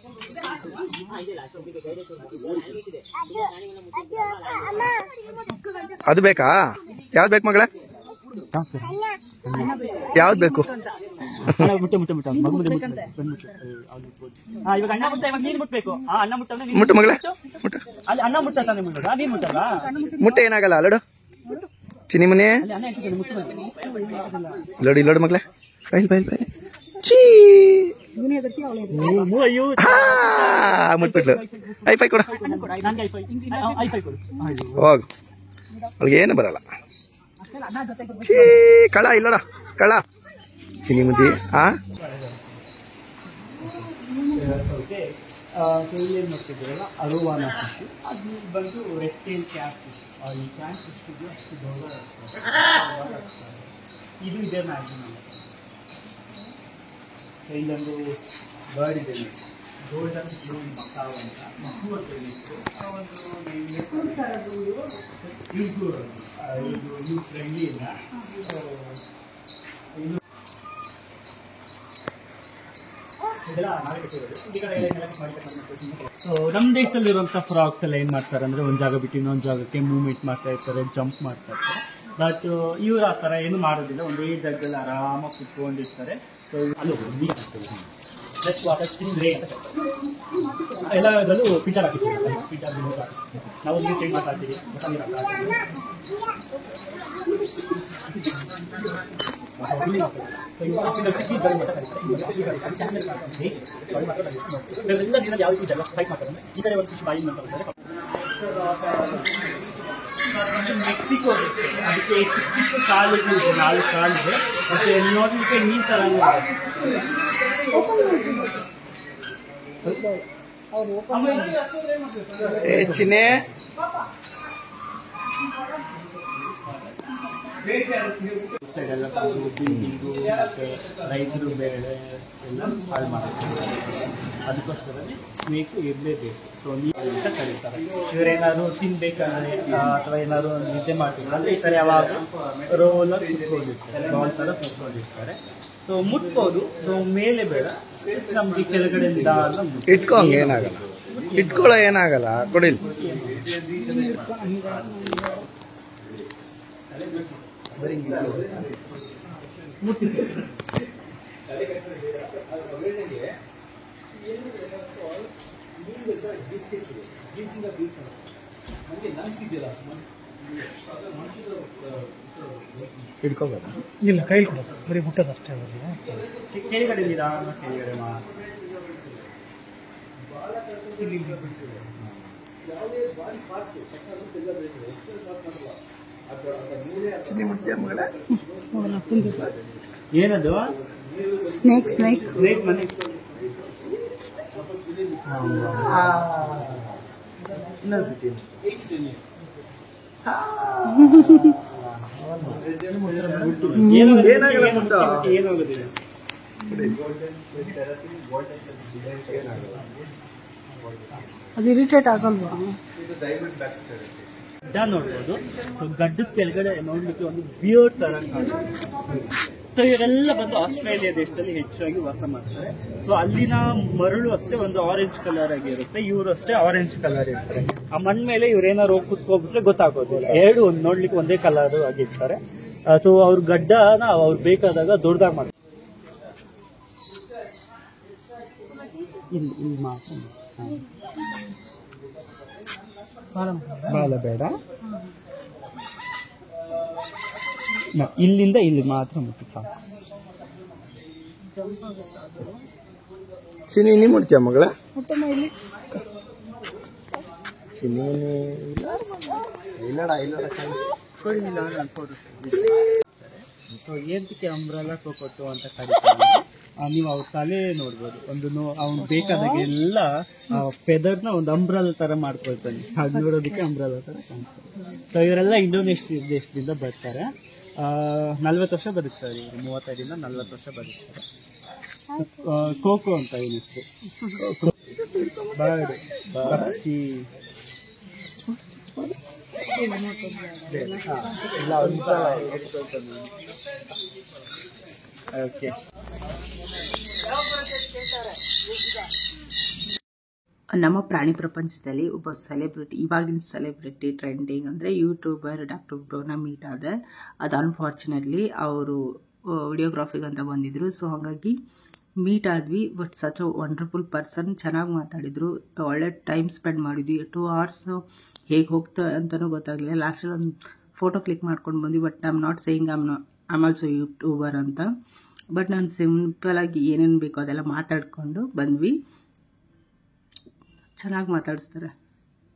ಅದು ಬೇಕಾ? ಯಾವ್ದು ಬೇಕು ಮಗಳೇ? ಯಾವ್ದು ಬೇಕು? ಮುಟ್ಟು ಮಗಳೇ, ಮುಟ್ಟೆ ಏನಾಗಲ್ಲ ಅಲ್ಲಡು. ಚಿನಿ ಮನೆ ಲೋಡಿ ಲೋಡು ಮಗಳೇ, ಬೈಲ್ ಬೈಲ್ ಬೈಲ್ ಚೀ ಮುಟ್ಬಿಟ್ಲು. ಐಫೈ ಕೊಡು, ಹೋಗು, ಅವ್ಳಿಗೆ ಏನು ಬರಲ್ಲ. ಚೀ ಕಳ ಇಲ್ಲಡ ಕಳ ಚಿನಿ ಮುದ್ದಿ. ಏನ್ ಮಾಡ್ತಿದ್ದೀರಲ್ಲ ಅರುವಾನ ಫಿಶ್, ಅದು ಬಂದು ರೆಡ್ ಟೇಲ್ ಕ್ಯಾಟ್ ಫಿಶ್. ಈ ಕ್ಯಾಟ್ ಫಿಶ್ಗೆ ಅಷ್ಟು ಗೌರವ ಇರ್ತದೆ. ಇದು ಇದೆ ಮ್ಯಾಕ್ಸಿಮಮ್. ಇಲ್ಲೊಂದು ಬರ್ಡ್ ಇದೆ, ಗೋಲ್ಡನ್ ಬ್ಲೂ ಮಕಾವ್ ಅಂತ, ಮಹು ಅಂತ ಇತ್ತು. ಇದು ಫ್ರೆಂಡ್ಲಿ ಇಲ್ಲ. ನಮ್ಮ ದೇಶದಲ್ಲಿರುವಂಥ ಫ್ರಾಕ್ಸ್ ಎಲ್ಲ ಏನು ಮಾಡ್ತಾರೆ ಅಂದರೆ, ಒಂದು ಜಾಗ ಬಿಟ್ಟು ಇನ್ನೊಂದು ಜಾಗಕ್ಕೆ ಮೂವ್ಮೆಂಟ್ ಮಾಡ್ತಾ ಇರ್ತಾರೆ, ಜಂಪ್ ಮಾಡ್ತಾ ಇರ್ತಾರೆ. ಬಟ್ ಇವರು ಆ ಥರ ಏನು ಮಾಡೋದಿಲ್ಲ, ಒಂದೇ ಜಾಗದಲ್ಲಿ ಆರಾಮಾಗಿ ಕುತ್ಕೊಂಡಿರ್ತಾರೆ. ಸೊ ಅದು ಜಸ್ಟ್ ವಾಟರ್ ಸ್ಟಿಂಗ್ ರೇ ಅಂತ ಎಲ್ಲದರಲ್ಲೂ ಪಿಟರ್ ಹಾಕಿರ್ತೀವಿ. ಪಿಟರ್ ನಾವು ಇಲ್ಲಿ ಟ್ರೈನ್ ಮಾತಾಡ್ತೀವಿ. ಯಾವ ಜಾಗ ಫೈಟ್ ಮಾಡ್ತಾರೆ, ಈ ಕಡೆ ಒಂದು ಫಿಶ್ ಬಾಯಿ ಮಾಡ್ತಾರೆ. ಮೆಕ್ಸಿಕೋ ಅದಕ್ಕೆ ಚಿಕ್ಕ ಕಾಲಿದೆ, 4 ಕಾಲಿದೆ. ಮತ್ತೆ ನೋಡ್ಲಿಕ್ಕೆ ನೀನ್ ತರ ಚಿನ್ನೆ ಸೈಡ್ ಎಲ್ಲ ಬಂದು ಬಿಲ್ಡಿಂಗು ಮತ್ತು ರೈತರು ಬೆಳೆ ಎಲ್ಲ ಹಾಳು ಮಾಡ್ತಾರೆ. ಅದಕ್ಕೋಸ್ಕರನೇ ಸ್ನೇಕು ಇರಲೇಬೇಕು. ಸೊ ನೀವು ಅಂತ ಕರೀತಾರೆ. ಇವರೇನಾದ್ರು ತಿನ್ಬೇಕಂದ್ರೆ ಅಥವಾ ಏನಾದ್ರು ನಿದ್ದೆ ಮಾಡ್ತಿಲ್ಲ ಅಂದರೆ ಈ ಥರ ಯಾವಾಗ ರೋಲಾಗಿ ಸುತ್ಕೊಂಡಿರ್ತಾರೆ, ಬಾಲ್ ಥರ ಸುತ್ಕೊಂಡಿರ್ತಾರೆ. ಸೊ ಮುಟ್ಬೋದು, ಸೊ ಮೇಲೆ ಬೇಡ, ನಮಗೆ ಕೆಳಗಡೆಯಿಂದ ಇಟ್ಕೊ, ಏನಾಗಲ್ಲ, ಇಟ್ಕೊಳ್ಳೋ ಏನಾಗಲ್ಲ, ಕೊಡಿಲ್. ಹಿಡ್ಕೋಬೇಡ. ಇಲ್ಲ ಕೈಲಿ ಕೊಡೋದು ಬರೀ ಮುಟ್ಟೋದಷ್ಟೇ ಅವರಿಗೆ. ಕೆಳಗಡೆ ನಿಧಾನ ಕೆಳಗಡೆ ಏನದು ಸ್ನೇಕ್ ಸ್ನೇಕ್ ಸ್ನೇಕ್ ಮನೆ. ಏನಾಗೋದಿಲ್ಲ. ಅದು ಇರಿಟೇಟ್ ಆಗಲ್ವಾ? ಗಡ್ಡ ನೋಡ್ಬೋದು. ಸೊ ಗಡ್ಡದ ಕೆಳಗಡೆ ನೋಡ್ಲಿಕ್ಕೆ ಒಂದು ಬಿಯರ್ಡ್ ತರ ಕಾಣುತ್ತೆ. ಸೊ ಇವರೆಲ್ಲ ಬಂದು ಆಸ್ಟ್ರೇಲಿಯಾ ದೇಶದಲ್ಲಿ ಹೆಚ್ಚಾಗಿ ವಾಸ ಮಾಡ್ತಾರೆ. ಸೊ ಅಲ್ಲಿನ ಮರಳು ಅಷ್ಟೇ ಒಂದು ಆರೆಂಜ್ ಕಲರ್ ಆಗಿರುತ್ತೆ, ಇವರು ಅಷ್ಟೇ ಆರೆಂಜ್ ಕಲರ್ ಇರ್ತಾರೆ. ಆ ಮಣ್ಣ ಮೇಲೆ ಇವ್ರೇನಾರು ಹೋಗಿ ಕುತ್ಕೋಬಿಟ್ರೆ ಗೊತ್ತಾಗೋದಿಲ್ಲ. ಎರಡು ಒಂದು ನೋಡ್ಲಿಕ್ಕೆ ಒಂದೇ ಕಲರ್ ಆಗಿರ್ತಾರೆ. ಸೊ ಅವ್ರ ಗಡ್ಡನ ಅವ್ರು ಬೇಕಾದಾಗ ದೊಡ್ಡದಾಗಿ ಮಾಡ್ತಾರೆ. ಇಲ್ಲಿ ಮಾತ್ರ ಬಾಲ ಬೇಡ, ಇಲ್ಲಿಂದ ಇಲ್ಲಿ ಮಾತ್ರ ಮುಟ್ಟಿ ಸಾಕು. ಚಿನ್ನಿ ನೀ ಮಾಡ್ತೀಯ ಮಗಳ? ಸೊ ಏನಕ್ಕೆ ಅಂಬ್ರೆಲಾ ಕೊಟ್ಟು ಅಂತ ಕರೀತಾರೆ. ನೀವು ಅವ್ರ ತಲೆ ನೋಡ್ಬೋದು. ಒಂದು ಅವ್ನು ಬೇಕಾದಾಗೆಲ್ಲ ಫೆದರ್ನ ಒಂದು ಅಂಬ್ರೆಲಾ ತರ ಮಾಡ್ಕೊಳ್ತಾನೆ. ಅದು ನೋಡೋದಕ್ಕೆ ಅಂಬ್ರೆಲಾ ತರ ಕಾಣ್ತಾರೆ. ಸೊ ಇವರೆಲ್ಲ ಇಂಡೋನೇಷ್ಯಾ ದೇಶದಿಂದ ಬರ್ತಾರೆ. 40 ವರ್ಷ ಬದುಕ್ತಾರೆ ಇವರು. 35ರಿಂದ 40 ವರ್ಷ ಬದುಕ್ತಾರೆ. ಕೋಕೋ ಅಂತ ಏನಿತ್ತು ಓಕೆ. ನಮ್ಮ ಪ್ರಾಣಿ ಪ್ರಪಂಚದಲ್ಲಿ ಒಬ್ಬ ಸೆಲೆಬ್ರಿಟಿ, ಇವಾಗಿನ ಸೆಲೆಬ್ರಿಟಿ ಟ್ರೆಂಡಿಂಗ್ ಅಂದರೆ ಯೂಟ್ಯೂಬರ್ ಡಾಕ್ಟರ್ ಬ್ರೋನ ಮೀಟ್ ಆದ. ಅದು ಅನ್ಫಾರ್ಚುನೇಟ್ಲಿ ಅವರು ವಿಡಿಯೋಗ್ರಾಫಿಗೆ ಅಂತ ಬಂದಿದ್ರು. ಸೊ ಹಾಗಾಗಿ ಮೀಟ್ ಆದ್ವಿ. But such a wonderful person. ಚೆನ್ನಾಗಿ ಮಾತಾಡಿದ್ರು, ಒಳ್ಳೆ ಟೈಮ್ ಸ್ಪೆಂಡ್ ಮಾಡಿದ್ವಿ. 2 hours ಹೇಗೆ ಹೋಗ್ತಾ ಅಂತಲೂ ಗೊತ್ತಾಗಲಿಲ್ಲ. ಲಾಸ್ಟಲ್ಲಿ ಒಂದು ಫೋಟೋ ಕ್ಲಿಕ್ ಮಾಡ್ಕೊಂಡು ಬಂದ್ವಿ. But I am not saying I'm also YouTuber ಅಂತ. ಬಟ್ ನಾನು ಸಿಂಪಲಾಗಿ ಏನೇನು ಬೇಕೋ ಅದೆಲ್ಲ ಮಾತಾಡಿಕೊಂಡು ಬಂದ್ವಿ. ಚೆನ್ನಾಗಿ ಮಾತಾಡಿಸ್ತಾರೆ.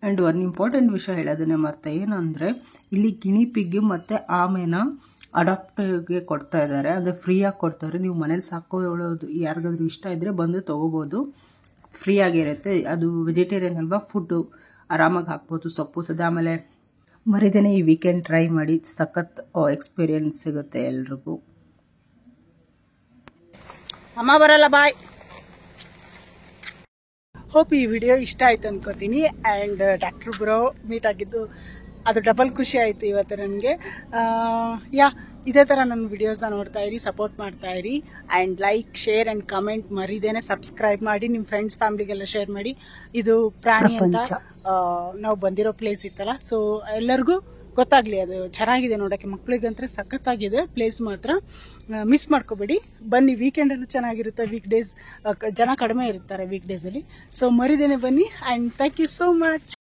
ಆ್ಯಂಡ್ ಒಂದು ಇಂಪಾರ್ಟೆಂಟ್ ವಿಷಯ ಹೇಳೋದನ್ನೇ ಮರ್ತೆ, ಏನಂದರೆ ಇಲ್ಲಿ ಗಿಣಿ ಪಿಗ್ ಮತ್ತು ಆಮೆನ ಅಡಾಪ್ಟಿವ್ಗೆ ಕೊಡ್ತಾ ಇದ್ದಾರೆ. ಅಂದರೆ ಫ್ರೀಯಾಗಿ ಕೊಡ್ತಾರೆ. ನೀವು ಮನೇಲಿ ಸಾಕೊಳ್ಳೋದು ಯಾರಿಗಾದ್ರೂ ಇಷ್ಟ ಇದ್ದರೆ ಬಂದು ತೊಗೋಬೋದು. ಫ್ರೀಯಾಗಿರುತ್ತೆ. ಅದು ವೆಜಿಟೇರಿಯನ್ ಅಲ್ವಾ, ಫುಡ್ಡು ಆರಾಮಾಗಿ ಹಾಕ್ಬೋದು, ಸೊಪ್ಪು ಸದ. ಆಮೇಲೆ ಮರಿದೇನೆ ಈ ವೀಕೆಂಡ್ ಟ್ರೈ ಮಾಡಿ, ಸಖತ್ ಎಕ್ಸ್ಪೀರಿಯನ್ಸ್ ಸಿಗುತ್ತೆ ಎಲ್ರಿಗೂ. ಅಮ್ಮ ಬರಲ್ಲ, ಬಾಯ್. ಹೋಪ್ ಈ ವಿಡಿಯೋ ಇಷ್ಟ ಆಯ್ತು ಅನ್ಕೋತೀನಿ. ಆ್ಯಂಡ್ ಡಾಕ್ಟರ್ ಬ್ರೋ ಮೀಟ್ ಆಗಿದ್ದು ಅದು ಡಬಲ್ ಖುಷಿ ಆಯಿತು ಇವತ್ತು ನನಗೆ. ಇದೇ ಥರ ನನ್ನ ವಿಡಿಯೋಸ್ನ ನೋಡ್ತಾ ಇರಿ, ಸಪೋರ್ಟ್ ಮಾಡ್ತಾ ಇರಿ. And like, share and comment ಮರಿದೇನೆ ಸಬ್ಸ್ಕ್ರೈಬ್ ಮಾಡಿ. ನಿಮ್ಮ ಫ್ರೆಂಡ್ಸ್ ಫ್ಯಾಮಿಲಿಗೆಲ್ಲ ಶೇರ್ ಮಾಡಿ. ಇದು ಪ್ರಾಣಿ ಅಂತ ನಾವು ಬಂದಿರೋ ಪ್ಲೇಸ್ ಇತ್ತಲ್ಲ, ಸೊ ಎಲ್ಲರಿಗೂ ಗೊತ್ತಾಗಲಿ. ಅದು ಚೆನ್ನಾಗಿದೆ ನೋಡೋಕ್ಕೆ, ಮಕ್ಕಳಿಗಂತೂ ಸಖತ್ತಾಗಿದೆ ಪ್ಲೇಸ್. ಮಾತ್ರ ಮಿಸ್ ಮಾಡ್ಕೋಬೇಡಿ. ಬನ್ನಿ, ವೀಕೆಂಡಲ್ಲೂ ಚೆನ್ನಾಗಿರುತ್ತೆ. ವೀಕ್ ಡೇಸ್ ಜನ ಕಡಿಮೆ ಇರ್ತಾರೆ ವೀಕ್ ಡೇಸಲ್ಲಿ. ಸೊ ಮರಿದೇನೆ ಬನ್ನಿ. And thank you so much.